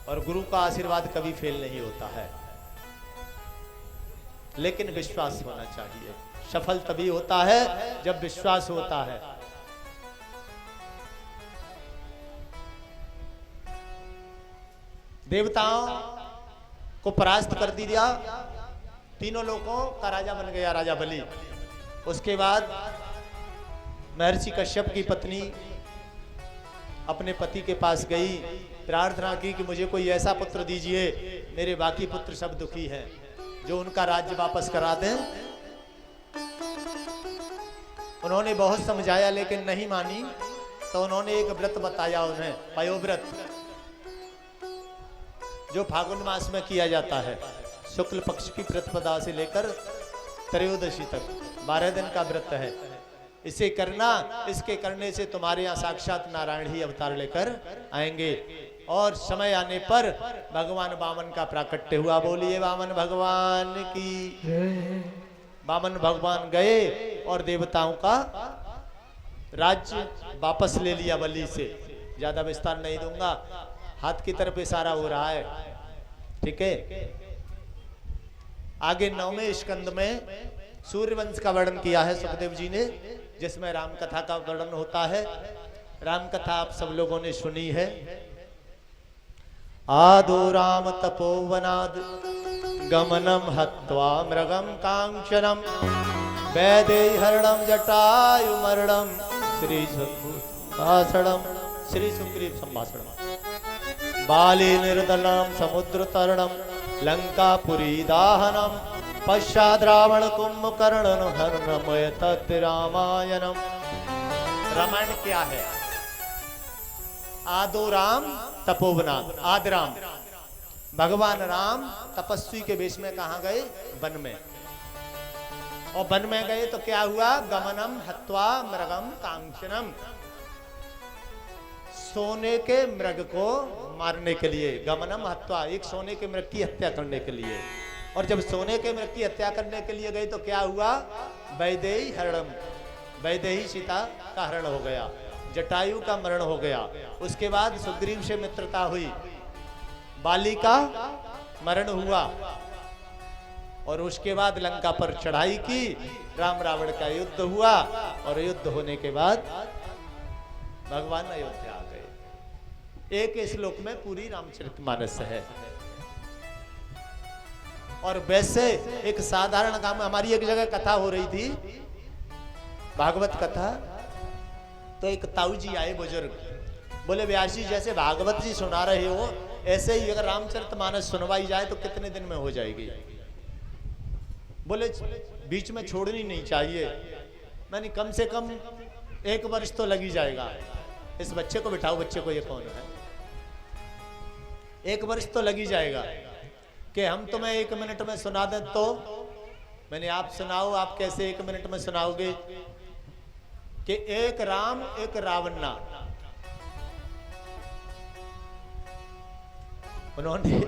[SPEAKER 1] और गुरु का आशीर्वाद कभी फेल नहीं होता है, लेकिन विश्वास होना चाहिए। सफल तभी होता है जब विश्वास होता है। देवताओं को परास्त कर दिया, तीनों लोगों का राजा बन गया राजा बलि। उसके बाद महर्षि कश्यप की पत्नी अपने पति के पास गई, प्रार्थना की कि मुझे कोई ऐसा पुत्र दीजिए, मेरे बाकी पुत्र सब दुखी हैं, जो उनका राज्य वापस करा दें। उन्होंने बहुत समझाया लेकिन नहीं मानी, तो उन्होंने एक व्रत बताया उन्हें, पयोव्रत, जो फागुन मास में किया जाता है। शुक्ल पक्ष की प्रतिपदा से लेकर त्रयोदशी तक 12 दिन का व्रत है। इसे करना, इसके करने से तुम्हारे यहाँ साक्षात नारायण ही अवतार लेकर आएंगे, और समय आने पर भगवान वामन का प्राकट्य हुआ। बोलिए वामन भगवान की। वामन भगवान गए और देवताओं का राज्य वापस ले लिया बलि से। ज्यादा विस्तार नहीं दूंगा, हाथ की तरफ इशारा हो रहा है, ठीक है। आगे 9वें स्कंद में सूर्यवंश का वर्णन किया है सुखदेव जी ने, जिसमें राम कथा का वर्णन होता है। राम कथा आप सब लोगों ने सुनी है। आदो राम तपोवनाद गमनम हत्वा मृगम कांक्षणम वैदेहरणम जटायु मरणम श्री सुग्रीव संभाषणम बाली निर्दलम समुद्र तरणम लंकापुरी दाहनम पश्चाद रावण कुंभकर्ण हरणमय तत् रामायणम। रामायण क्या है? आदो राम तपोवनाद। आदि राम, भगवान राम तपस्वी के वेश में कहा गए? वन में। और वन में गए तो क्या हुआ? गमनम हत्वा मृगम कांक्षणम, सोने के मृग को मारने के लिए। गमनम हत्वा, एक सोने के मृग की हत्या करने के लिए। और जब सोने के मृग की हत्या करने के लिए गए तो क्या हुआ? वैदेही हरणम, वैदेही सीता का हरण हो गया, जटायु का मरण हो गया। उसके बाद सुग्रीव से मित्रता हुई, बाली का मरण हुआ, और उसके बाद लंका पर चढ़ाई की, राम रावण का युद्ध हुआ, और युद्ध होने के बाद भगवान अयोध्या आ गए। एक श्लोक में पूरी रामचरितमानस है। और वैसे एक साधारण काम, हमारी एक जगह कथा हो रही थी, भागवत कथा, तो एक ताऊ जी आए बुजुर्ग, बोले व्यास जी जैसे भागवत जी सुना रहे हो, ऐसे ही अगर रामचरितमानस सुनवाई जाए तो कितने दिन में हो जाएगी? बोले बीच में छोड़नी नहीं चाहिए। मैंने कम से कम 1 वर्ष तो लग ही जाएगा। इस बच्चे को बिठाओ, बच्चे को, ये कौन है? 1 वर्ष तो लग ही जाएगा कि हम तुम्हें 1 मिनट में सुना दें तो। मैंने आप सुनाओ, आप कैसे 1 मिनट में सुनाओगे? कि एक राम एक रावण ना, उन्होंने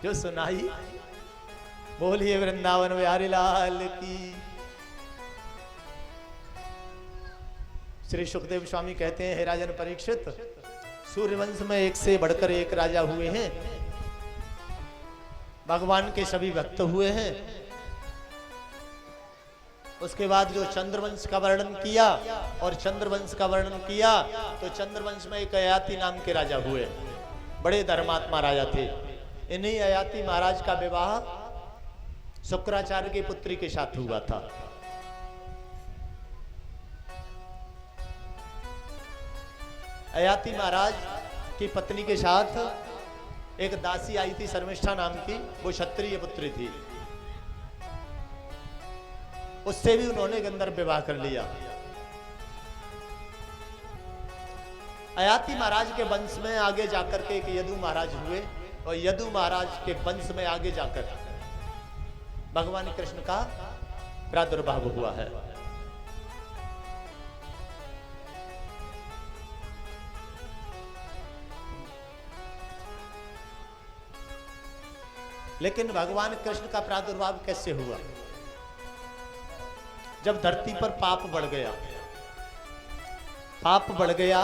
[SPEAKER 1] जो सुनाई, बोलिए वृंदावन बिहारी लाल की। श्री सुखदेव स्वामी कहते हैं, हे राजन परीक्षित, सूर्यवंश में एक से बढ़कर एक राजा हुए हैं, भगवान के सभी भक्त हुए हैं, उसके बाद जो चंद्रवंश का वर्णन किया, और चंद्रवंश का वर्णन किया तो चंद्रवंश में एक ययाति नाम के राजा हुए, बड़े धर्मात्मा राजा थे। इन्हीं ययाति महाराज का विवाह शुक्राचार्य की पुत्री के साथ हुआ था। ययाति महाराज की पत्नी के साथ एक दासी आई थी शर्मिष्ठा नाम की, वो क्षत्रिय पुत्री थी। उससे भी उन्होंने गंधर्व विवाह कर लिया। ययाति महाराज के वंश में आगे जाकर के एक यदु महाराज हुए, और यदु महाराज के वंश में आगे जाकर भगवान कृष्ण का प्रादुर्भाव हुआ है। लेकिन भगवान कृष्ण का प्रादुर्भाव कैसे हुआ? जब धरती पर पाप बढ़ गया, पाप बढ़ गया,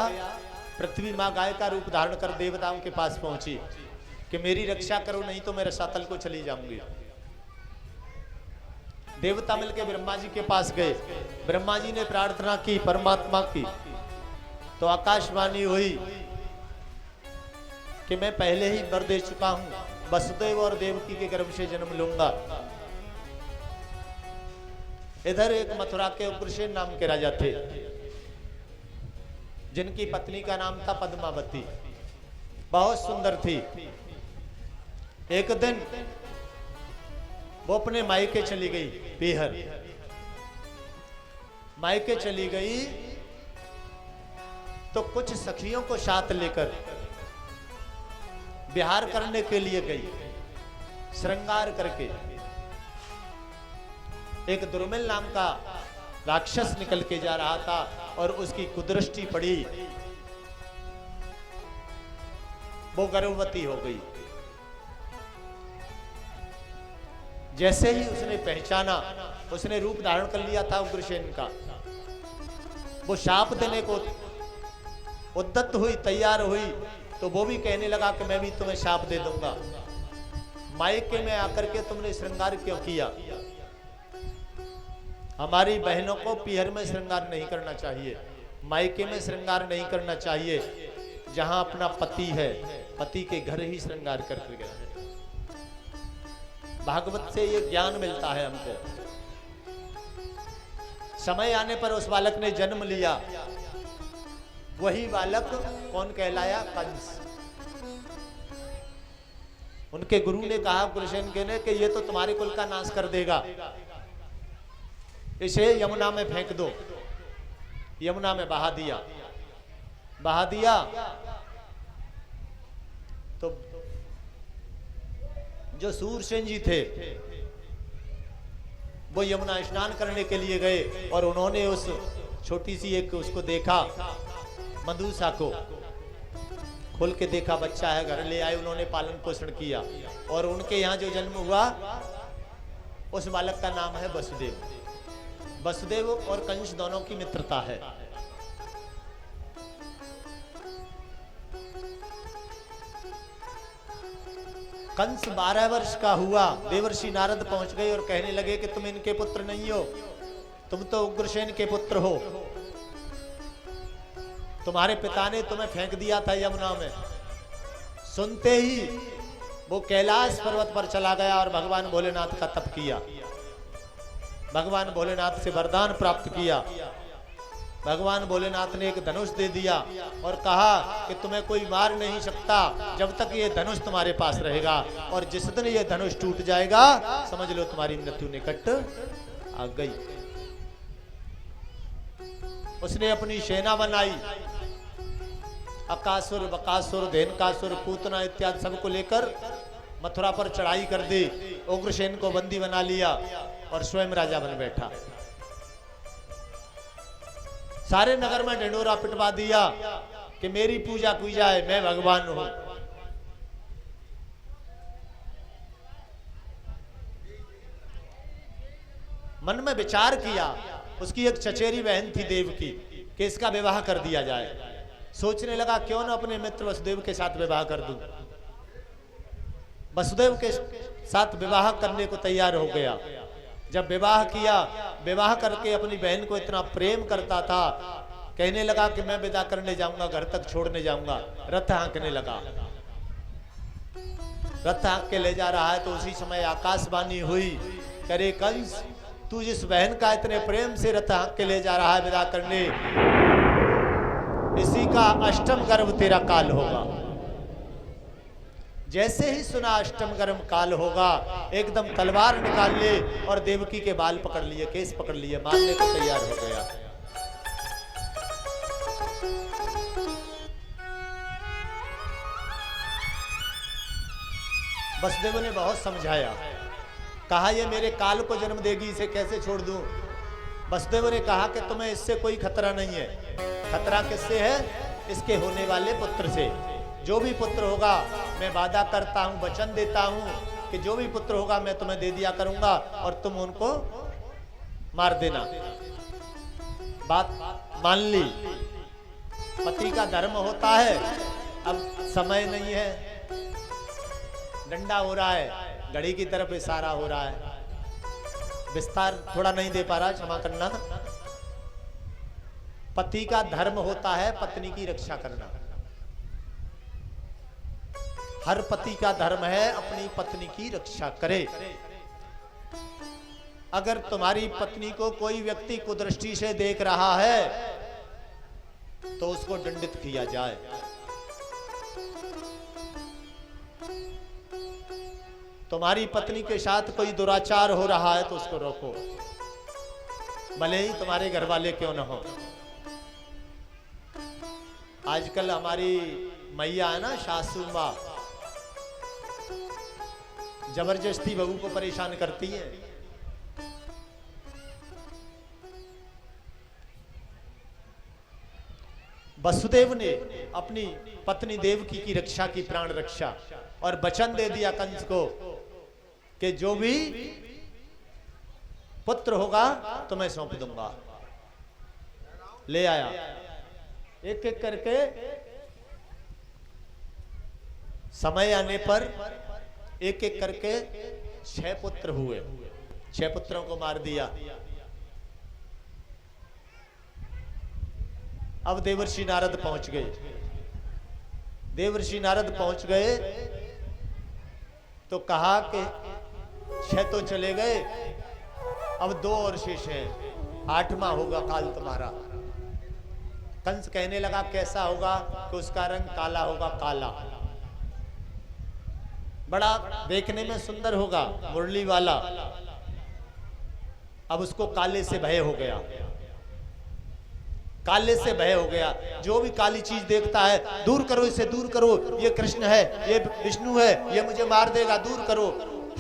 [SPEAKER 1] पृथ्वी मां गाय का रूप धारण कर देवताओं के पास पहुंची कि मेरी रक्षा करो, नहीं तो मैं रसातल को चली जाऊंगी। देवता मिलकर ब्रह्मा जी के पास गए। ब्रह्मा जी ने प्रार्थना की परमात्मा की, तो आकाशवाणी हुई कि मैं पहले ही वर दे चुका हूं, वसुदेव और देवकी के गर्भ से जन्म लूंगा। इधर एक मथुरा के उग्रसेन नाम के राजा थे, जिनकी पत्नी का नाम था पद्मावती, बहुत सुंदर थी। एक दिन वो अपने मायके चली गई, पीहर मायके चली गई, तो कुछ सखियों को साथ लेकर विहार करने के लिए गई, श्रृंगार करके। एक दुर्मिल नाम का राक्षस निकल के जा रहा था, और उसकी कुदृष्टि पड़ी, वो गर्भवती हो गई। जैसे ही उसने पहचाना, उसने रूप धारण कर लिया था उग्रसेन का, वो शाप देने को उद्यत हुई, तैयार हुई, तो वो भी कहने लगा कि मैं भी तुम्हें शाप दे दूंगा। मायके में आकर के तुमने श्रृंगार क्यों किया? हमारी बहनों को पीहर में श्रृंगार नहीं करना चाहिए, मायके में श्रृंगार नहीं करना चाहिए। जहां अपना पति है, पति के घर ही श्रृंगार करके गए। भागवत से ये ज्ञान मिलता है हमको। समय आने पर उस बालक ने जन्म लिया, वही बालक कौन कहलाया? कंस। उनके गुरु ने कहा उग्रसेन के ने कि ये तो तुम्हारे कुल का नाश कर देगा, इसे यमुना में फेंक दो। यमुना में बहा दिया। बहा दिया तो जो सूरसेन जी थे वो यमुना स्नान करने के लिए गए, और उन्होंने उस छोटी सी एक उसको देखा, मधुसा को खोल के देखा, बच्चा है, घर ले आए, उन्होंने पालन पोषण किया, और उनके यहाँ जो जन्म हुआ उस बालक का नाम है वसुदेव। वसुदेव और कंस दोनों की मित्रता है। कंस 12 वर्ष का हुआ, देवर्षि नारद पहुंच गए और कहने लगे कि तुम इनके पुत्र नहीं हो, तुम तो उग्रसेन के पुत्र हो। तुम्हारे पिता ने तुम्हें फेंक दिया था यमुना में। सुनते ही वो कैलाश पर्वत पर चला गया और भगवान भोलेनाथ का तप किया, भगवान भोलेनाथ से वरदान प्राप्त किया। भगवान भोलेनाथ ने एक धनुष दे दिया और कहा कि तुम्हें कोई मार नहीं सकता जब तक ये धनुष तुम्हारे पास रहेगा, और जिस दिन ये धनुष टूट जाएगा समझ लो तुम्हारी मृत्यु निकट आ गई। उसने अपनी सेना बनाई, अकासुर, बकासुर, धेनकासुर, पूतना इत्यादि सबको लेकर मथुरा पर चढ़ाई कर दी। उग्रसेन को बंदी बना लिया और स्वयं राजा बन बैठा। सारे नगर में ढिंढोरा पिटवा दिया कि मेरी पूजा की जाए, मैं भगवान हूं। मन में विचार किया, उसकी एक चचेरी बहन थी देवकी, कि इसका विवाह कर दिया जाए। सोचने लगा क्यों ना अपने मित्र वसुदेव के साथ विवाह कर दूं। वसुदेव के साथ विवाह करने को तैयार हो गया। जब विवाह किया, विवाह करके अपनी बहन को इतना प्रेम करता था, कहने लगा कि मैं विदा करने जाऊंगा, घर तक छोड़ने जाऊंगा, रथ हाँकने लगा। रथ हाँक के ले जा रहा है तो उसी समय आकाशवाणी हुई, करे कंस तू जिस बहन का इतने प्रेम से रथ हाँक के ले जा रहा है विदा करने, इसी का अष्टम गर्भ तेरा काल होगा। जैसे ही सुना अष्टम गर्भ काल होगा, एकदम तलवार निकाल ले और देवकी के बाल पकड़ लिए, केस पकड़ लिए, मारने को तैयार हो गया। वसुदेव ने बहुत समझाया, कहा ये मेरे काल को जन्म देगी, इसे कैसे छोड़ दूं। वसुदेव ने कहा कि तुम्हें इससे कोई खतरा नहीं है। खतरा किससे है? इसके होने वाले पुत्र से। जो भी पुत्र होगा मैं वादा करता हूं, वचन देता हूं कि जो भी पुत्र होगा मैं तुम्हें दे दिया करूंगा और तुम उनको मार देना। बात मान ली। पति का धर्म होता है। अब समय नहीं है, डंडा हो रहा है, घड़ी की तरफ इशारा हो रहा है, विस्तार थोड़ा नहीं दे पा रहा, क्षमा करना। पति का धर्म होता है पत्नी की रक्षा करना। हर पति का धर्म है अपनी पत्नी की रक्षा करे। अगर तुम्हारी पत्नी को कोई व्यक्ति कुदृष्टि से देख रहा है तो उसको दंडित किया जाए। तुम्हारी पत्नी के साथ कोई दुराचार हो रहा है तो उसको रोको, भले ही तुम्हारे घर वाले क्यों न हो। आजकल हमारी मैया है ना, सासू माँ, जबरदस्ती बहू को परेशान करती है। वसुदेव ने अपनी पत्नी देवकी की रक्षा की, प्राण रक्षा, और वचन दे दिया कंस को कि जो भी पुत्र होगा तो मैं सौंप दूंगा। ले आया एक एक करके। समय आने पर एक एक करके 6 पुत्र हुए। 6 पुत्रों को मार दिया। अब देवर्षि नारद पहुंच गए। देवर्षि नारद पहुंच गए तो कहा कि 6 तो चले गए, अब 2 और शेष हैं, 8वां होगा काल तुम्हारा। कंस कहने लगा कैसा होगा? कि उसका रंग काला होगा, काला, बड़ा देखने में सुंदर होगा, मुरली वाला। अब उसको काले से भय हो गया, काले से भय हो गया। जो भी काली चीज देखता है, दूर करो इसे, दूर करो, ये कृष्ण है, ये विष्णु है, ये मुझे मार देगा, दूर करो।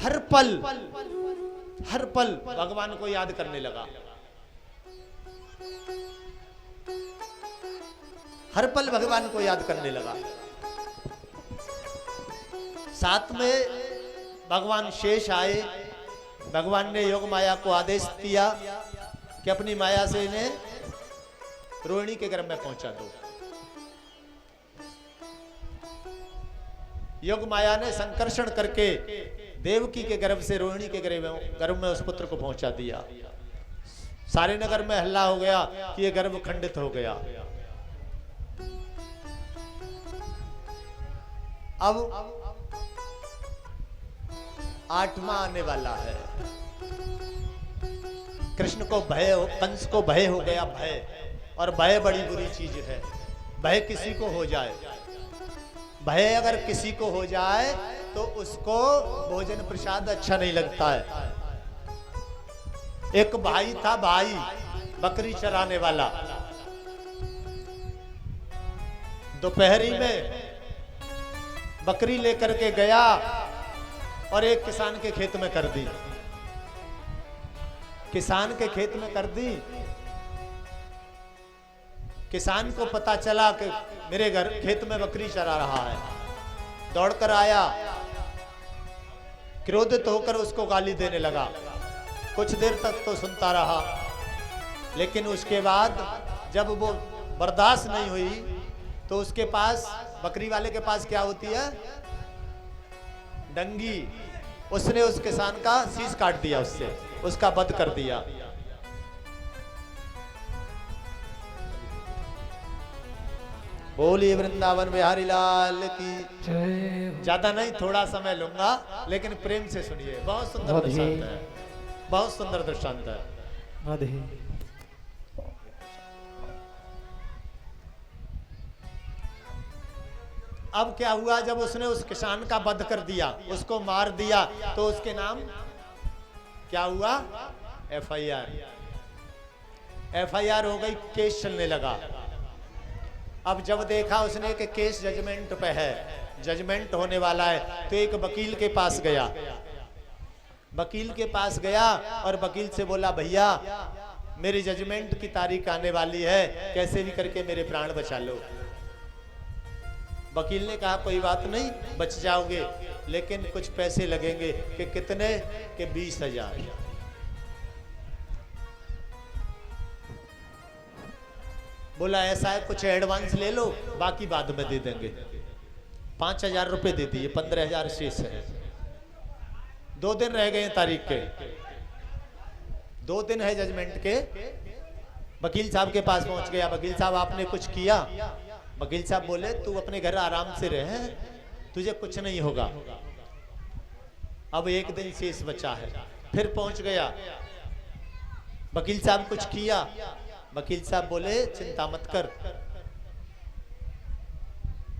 [SPEAKER 1] हर पल भगवान को याद करने लगा। हर पल भगवान को याद करने लगा। साथ में भगवान शेष आए। भगवान ने योग माया को आदेश दिया कि अपनी माया से इन्हें रोहिणी के गर्भ में पहुंचा दो। योग माया ने संकर्षण करके देवकी के गर्भ से रोहिणी के गर्भ में उस पुत्र को पहुंचा दिया। सारे नगर में हल्ला हो गया कि यह गर्भ खंडित हो गया। अब 8वां आने वाला है। कृष्ण को भय हो, कंस को भय हो गया, भय। और भय बड़ी बुरी चीज है। भय किसी को हो जाए, भय अगर किसी को हो जाए तो उसको भोजन प्रसाद अच्छा नहीं लगता है। एक भाई था, भाई बकरी चराने वाला। दोपहरी में बकरी लेकर के गया और एक किसान के खेत में कर दी। किसान के खेत में कर दी। किसान को पता चला कि मेरे घर खेत में बकरी चरा रहा है। दौड़कर आया, क्रोधित होकर उसको गाली देने लगा। कुछ देर तक तो सुनता रहा, लेकिन उसके बाद जब वो बर्दाश्त नहीं हुई तो उसके पास, बकरी वाले के पास क्या होती है? डंगी। उसने उस किसान का शीश काट दिया उससे। उसका वध कर दिया। बोलिए वृंदावन बिहारी लाल की
[SPEAKER 2] जय।
[SPEAKER 1] ज्यादा नहीं, थोड़ा समय लूंगा, लेकिन प्रेम से सुनिए। बहुत सुंदर दृष्टांत है, बहुत सुंदर दृष्टांत है।
[SPEAKER 2] राधे।
[SPEAKER 1] अब क्या हुआ, जब उसने उस किसान का वध कर दिया, उसको मार दिया, तो उसके नाम क्या हुआ? FIR। FIR हो गई, केस चलने लगा। अब जब देखा उसने कि केस जजमेंट पे है, जजमेंट होने वाला है, तो एक वकील के पास गया। वकील के पास गया और वकील से बोला, भैया मेरी जजमेंट की तारीख आने वाली है, कैसे भी करके मेरे प्राण बचा लो। वकील ने कहा, कोई बात नहीं, बच जाओगे, लेकिन कुछ पैसे लगेंगे। कि कितने? कि 20,000। बोला ऐसा है, कुछ एडवांस ले लो, बाकी बाद में दे देंगे। 5,000 रुपए दे दिए, 15,000 शेष है। 2 दिन रह गए तारीख के, 2 दिन है जजमेंट के। वकील साहब के पास पहुंच गया। वकील साहब आपने कुछ किया? वकील साहब बोले, तू अपने घर आराम से रह, तुझे कुछ नहीं होगा। अब 1 दिन शेष बचा है। फिर पहुंच गया। वकील साहब कुछ किया? वकील साहब बोले, चिंता मत कर।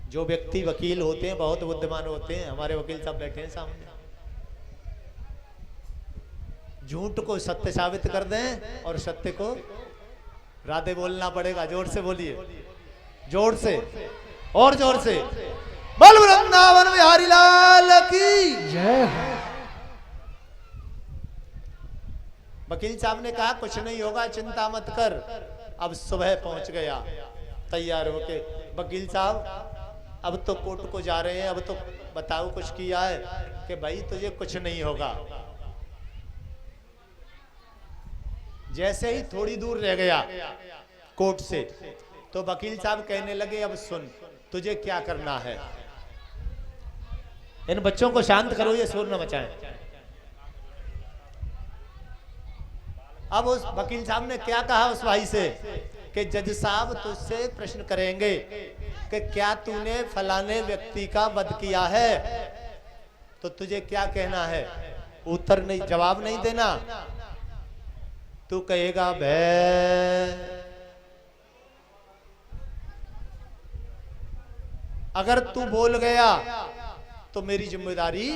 [SPEAKER 1] जो व्यक्ति वकील होते हैं बहुत बुद्धिमान होते हैं। हमारे वकील साहब बैठे हैं सामने। झूठ को सत्य साबित कर दें और सत्य को राधे बोलना पड़ेगा। जोर से बोलिए, जोर से और जोर से। बोल वृंदावन बिहारी लाल की
[SPEAKER 2] जय।
[SPEAKER 1] वकील साहब ने कहा, कुछ नहीं होगा, चिंता मत कर। अब सुबह पहुंच गया तैयार होके। वकील साहब अब तो कोर्ट को जा रहे हैं, अब तो बताओ कुछ किया है? कि भाई तुझे कुछ नहीं होगा। जैसे ही थोड़ी दूर रह गया कोर्ट से, तो वकील साहब कहने लगे, अब सुन, तुझे क्या करना है। इन बच्चों को शांत करो, ये शोर न मचाएं। अब उस वकील साहब ने क्या कहा उस भाई से कि जज साहब तुझसे प्रश्न करेंगे कि क्या तूने फलाने व्यक्ति का वध किया है, तो तुझे क्या कहना है? उत्तर नहीं, जवाब नहीं देना। तू कहेगा भै। अगर तू बोल गया तो मेरी जिम्मेदारी,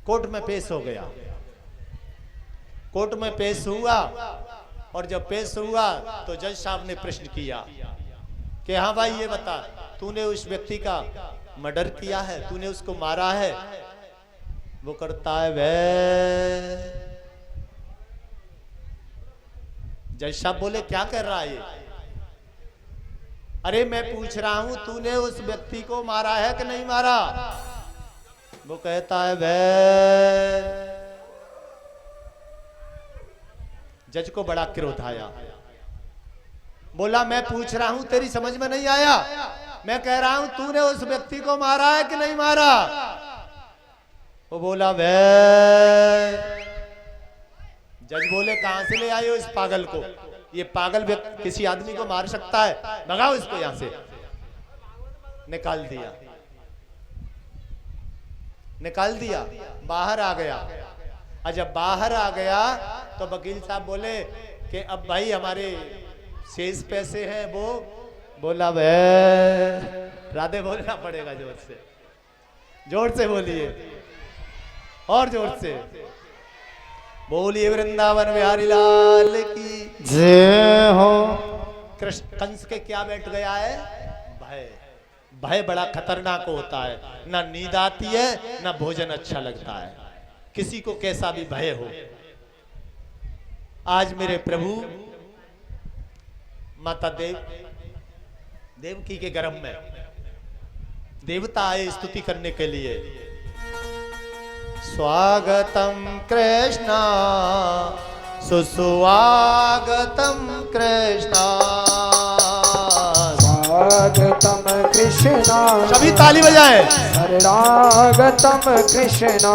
[SPEAKER 1] कोर्ट में पेश हो गया। कोर्ट में पेश हुआ और जब पेश हुआ तो जज साहब ने प्रश्न किया कि हाँ भाई ये बता, तूने उस व्यक्ति का मर्डर किया है, तूने उसको मारा है? वो करता है वे। जज साहब बोले, क्या कर रहा है ये? अरे मैं पूछ रहा हूं, तूने उस व्यक्ति को मारा है कि नहीं मारा? वो कहता है वे। जज को बड़ा क्रोध आया। बोला, मैं पूछ रहा हूं, तेरी समझ में नहीं आया? मैं कह रहा हूं तूने उस व्यक्ति को मारा है कि नहीं मारा? वो बोला वे। जज बोले, कहां से ले आए हो इस पागल को? ये पागल व्यक्ति किसी आदमी को मार सकता है? भगाओ इसको यहां से। निकाल दिया, निकाल दिया, बाहर आ गया। और जब बाहर आ गया तो वकील साहब बोले कि अब भाई हमारे शेष पैसे हैं। वो बोला वे। राधे बोलना पड़ेगा जोर से, जोर से बोलिए और जोर से। बोलिए वृंदावन बिहारी लाल की
[SPEAKER 2] जय हो।
[SPEAKER 1] कृष्ण कंस के क्या बैठ गया है? भय। भय बड़ा खतरनाक होता है। ना नींद आती है, ना भोजन अच्छा लगता है, किसी को कैसा भी भय हो। आज मेरे प्रभु माता देवकी के गर्भ में देवता आए स्तुति करने के लिए। स्वागतम कृष्णा सुस्वागतम कृष्णा।
[SPEAKER 2] स्वागतम कृष्णा।
[SPEAKER 1] सभी ताली बजाएं।
[SPEAKER 2] शरणागतम कृष्णा।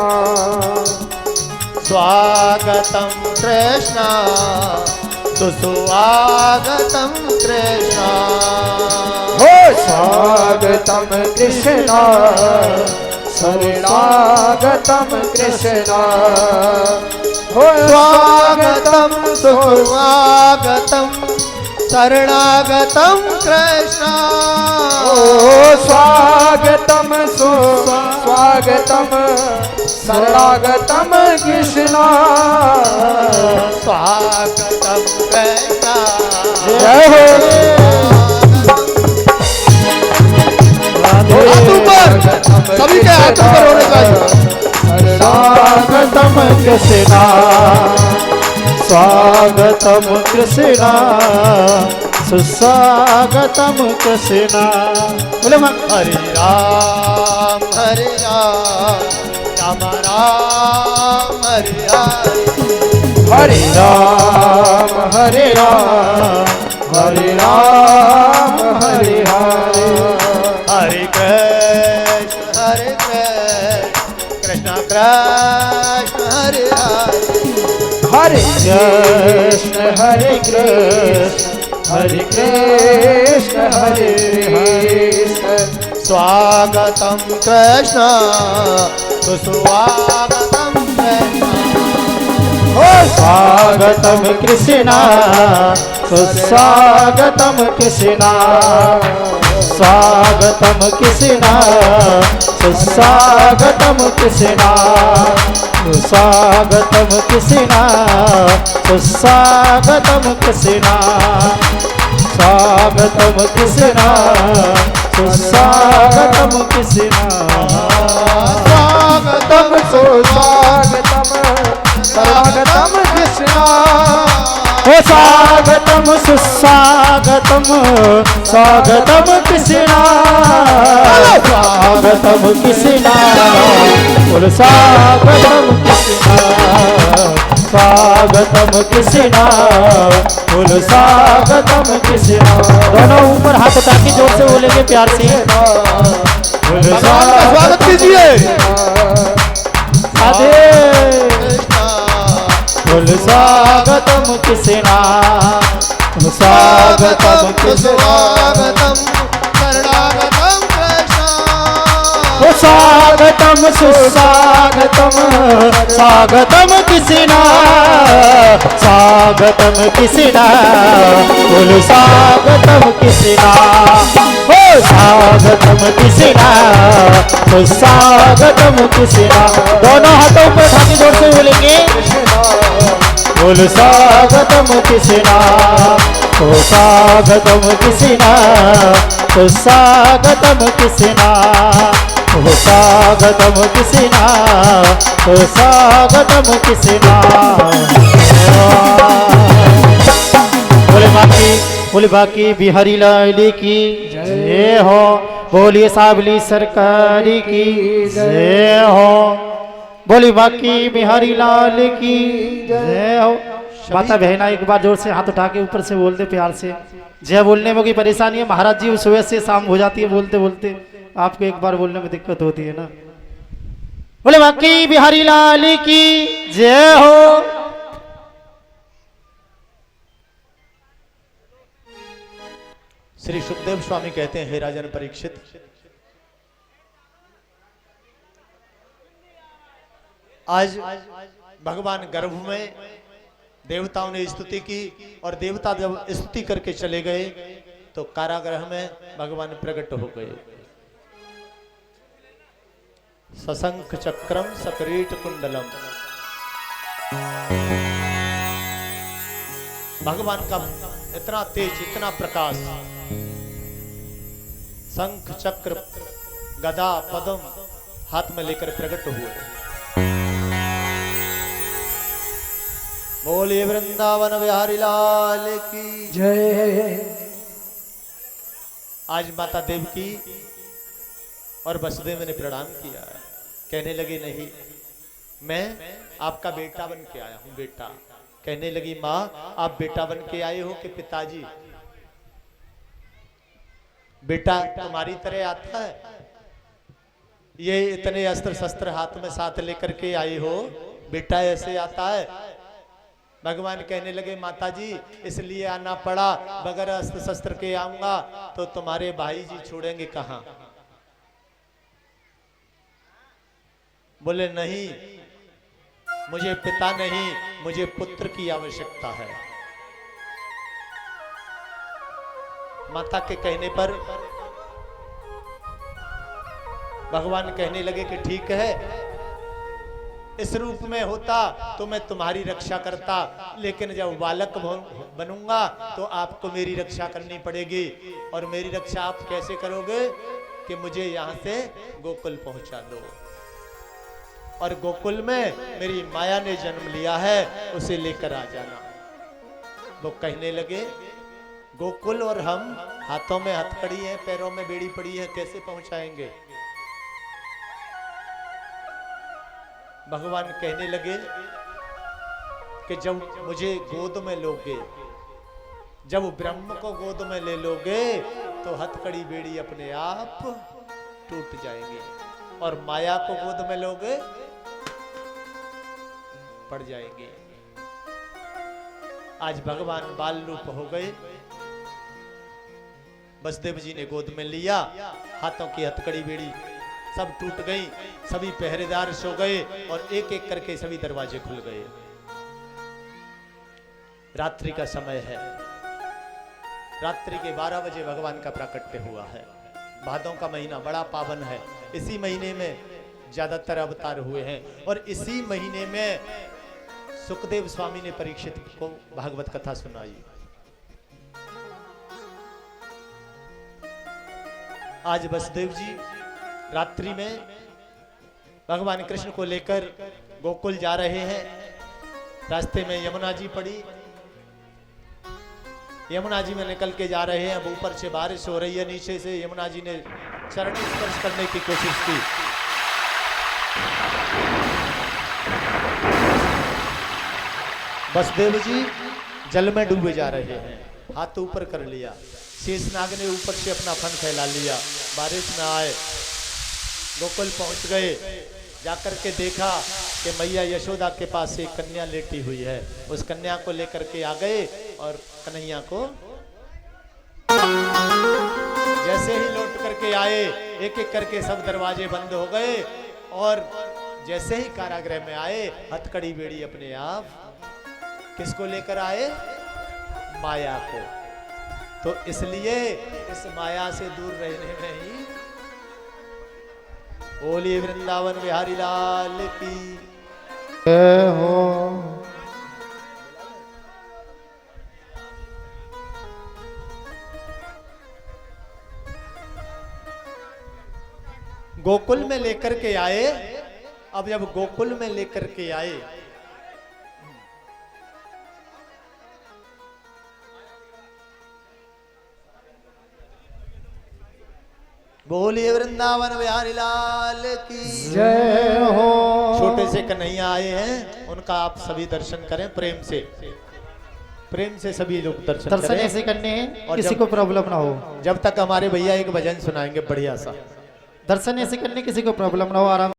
[SPEAKER 1] स्वागतं कृष्ण सुस्वागतं कृष्ण
[SPEAKER 2] हो स्वागतं कृष्ण शरणागतं कृष्ण हो
[SPEAKER 1] स्वागतं सुस्वागतं शरणागतं कृष्ण
[SPEAKER 2] स्वागतं सुस्वागतं शरणागतं कृष्ण
[SPEAKER 1] स्वागतं कृष्ण
[SPEAKER 2] जय हो
[SPEAKER 1] हाथ ऊपर, सभी के हाथ ऊपर होने चाहिए।
[SPEAKER 3] स्वागतम कृष्णा स्वागतम कृष्णा सुस्वागतम कृष्णा। बोले मां
[SPEAKER 1] हरे राम राम राम हरे हरे
[SPEAKER 2] हरे राम हरे राम हरे राम हरे हरे
[SPEAKER 1] हरे कृष्ण कृष्ण कृष्ण हरे हरे
[SPEAKER 2] हरे कृष्ण हरे कृष्ण हरे कृष्ण
[SPEAKER 1] स्वागतं कृष्ण सुस्वागतं कृष्ण
[SPEAKER 3] हो स्वागतम कृष्णा सुस्वागतम कृष्णा स्वागतम कृष्णा सुस्वागतम कृष्णा सुस्वागतम कृष्णा सुस्वागतम कृष्णा स्वागतम कृष्णा सुस्वागतम कृष्णा
[SPEAKER 2] स्वागतम सुस्वागतम स्वागतम कृष्ण
[SPEAKER 3] हो स्वागतम सुस्वागतम स्वागतम कृष्णा स्वागतम कृष्णा बोल स्वागतम कृष्णा स्वागतम कृष्णा बोल स्वागतम कृष्णा। दोनों ऊपर हाथ उठा के जोर से बोलेंगे प्यार से बोल
[SPEAKER 1] भगवान का स्वागत कीजिए
[SPEAKER 3] राधे बोल स्वागतम कृष्णा स्वागतम कृष्णा
[SPEAKER 1] स्वागतं शरणागतं कृष्ण
[SPEAKER 3] हो स्वागतम सुस्वागतम स्वागतम कृष्णा स्वागतम कृष्णा बोल स्वागतम कृष्णा हो स्वागतम कृष्णा सुस्वागतम कृष्णा। दोनों हाथों पर उठा के जोर से बोलेंगे बोल स्वागतम कृष्णा हो स्वागतम कृष्णा सुस्वागतम कृष्णा हो स्वागतम कृष्णा हो स्वागतम कृष्णा। बोले बाकी बिहारी लाल की जय हो बोलिए साबली सरकारी की जय हो बोली बाकी बिहारी लाल की जय हो। माता बहना एक बार जोर से हाथ उठा के ऊपर से बोल दे प्यार से। जय बोलने में कोई परेशानी है महाराज जी सुबह से शाम हो जाती है बोलते बोलते आपको एक बार बोलने में दिक्कत होती है ना। बोले बाकी बिहारी लाल की जय हो।
[SPEAKER 1] श्री सुखदेव स्वामी कहते हैं हे राजन परीक्षित, आज भगवान गर्भ में देवताओं ने स्तुति की और देवता जब स्तुति करके चले गए तो कारागृह में भगवान प्रकट हो गए। सशंख चक्रम सकरीट कुंडलम, भगवान का इतना तेज इतना प्रकाश, शंख चक्र गदा पद्म हाथ में लेकर प्रकट हुए। बोलिए वृंदावन बिहारी लाल की
[SPEAKER 2] जय।
[SPEAKER 1] आज माता देवकी और वसुदेव ने प्रणाम किया, कहने लगे नहीं मैं आपका बेटा बन के आया हूं बेटा। कहने लगी माँ आप बेटा बन के आए हो कि पिताजी? बेटा तुम्हारी तरह आता है? ये इतने अस्त्र शस्त्र हाथ में साथ लेकर के आए हो बेटा ऐसे आता है। भगवान कहने लगे माता जी इसलिए आना पड़ा, बगैर अस्त्र शस्त्र के आऊंगा तो तुम्हारे भाई जी छोड़ेंगे कहां। बोले नहीं, मुझे पिता नहीं, मुझे पुत्र की आवश्यकता है। माता के कहने पर भगवान कहने लगे कि ठीक है, इस रूप में होता तो मैं तुम्हारी रक्षा करता, लेकिन जब बालक बनूंगा तो आपको मेरी रक्षा करनी पड़ेगी। और मेरी रक्षा आप कैसे करोगे कि मुझे यहां से गोकुल पहुंचा दो, और गोकुल में मेरी माया ने जन्म लिया है, उसे लेकर आ जाना। वो कहने लगे गोकुल और हम, हाथों में हथकड़ी है, पैरों में बेड़ी पड़ी है, कैसे पहुंचाएंगे। भगवान कहने लगे कि जब मुझे गोद में लोगे, जब ब्रह्म को गोद में ले लोगे तो हथकड़ी बेड़ी अपने आप टूट जाएंगे, और माया को गोद में लोगे पड़ जाएंगे। आज भगवान बाल रूप हो गए। वसुदेव जी ने गोद में लिया, हाथों की हथकड़ी बेड़ी सब टूट गई, सभी पहरेदार सो गए और एक एक करके सभी दरवाजे खुल गए। रात्रि का समय है, रात्रि के 12 बजे भगवान का प्राकट्य हुआ है। भादों का महीना बड़ा पावन है, इसी महीने में ज्यादातर अवतार हुए हैं, और इसी महीने में सुखदेव स्वामी ने परीक्षित को भागवत कथा सुनाई। आज वसुदेव जी रात्रि में भगवान कृष्ण को लेकर गोकुल जा रहे हैं। रास्ते में यमुना जी पड़ी, यमुना जी में निकल के जा रहे हैं। अब ऊपर से बारिश हो रही है, नीचे से यमुना जी ने चरण स्पर्श करने की कोशिश की। वसुदेव जी जल में डूबे जा रहे हैं, हाथ ऊपर कर लिया। शेषनाग ने ऊपर से अपना फन फैला लिया, बारिश न आए। गोकुल पहुंच गए, जाकर के देखा कि मैया यशोदा के पास एक कन्या लेटी हुई है। उस कन्या को लेकर के आ गए और कन्हैया को जैसे ही लौट करके आए, एक एक करके सब दरवाजे बंद हो गए, और जैसे ही कारागृह में आए हथकड़ी बेड़ी अपने आप किसको लेकर आए, माया को। तो इसलिए इस माया से दूर रहने में ही बोलिए वृंदावन बिहारी लाल की
[SPEAKER 3] जय हो।
[SPEAKER 1] गोकुल में लेकर के आए। अब जब गोकुल में लेकर के आए, बोलिए वृंदावन बिहारी लाल की
[SPEAKER 3] जय हो।
[SPEAKER 1] छोटे से कन्हैया आए हैं, उनका आप सभी दर्शन करें प्रेम से, प्रेम से सभी लोग दर्शन करें।
[SPEAKER 3] ऐसे करने हैं
[SPEAKER 1] और
[SPEAKER 3] किसी को प्रॉब्लम ना हो।
[SPEAKER 1] जब तक हमारे भैया एक भजन सुनाएंगे बढ़िया सा।
[SPEAKER 3] दर्शन ऐसे करने किसी को प्रॉब्लम ना हो, आराम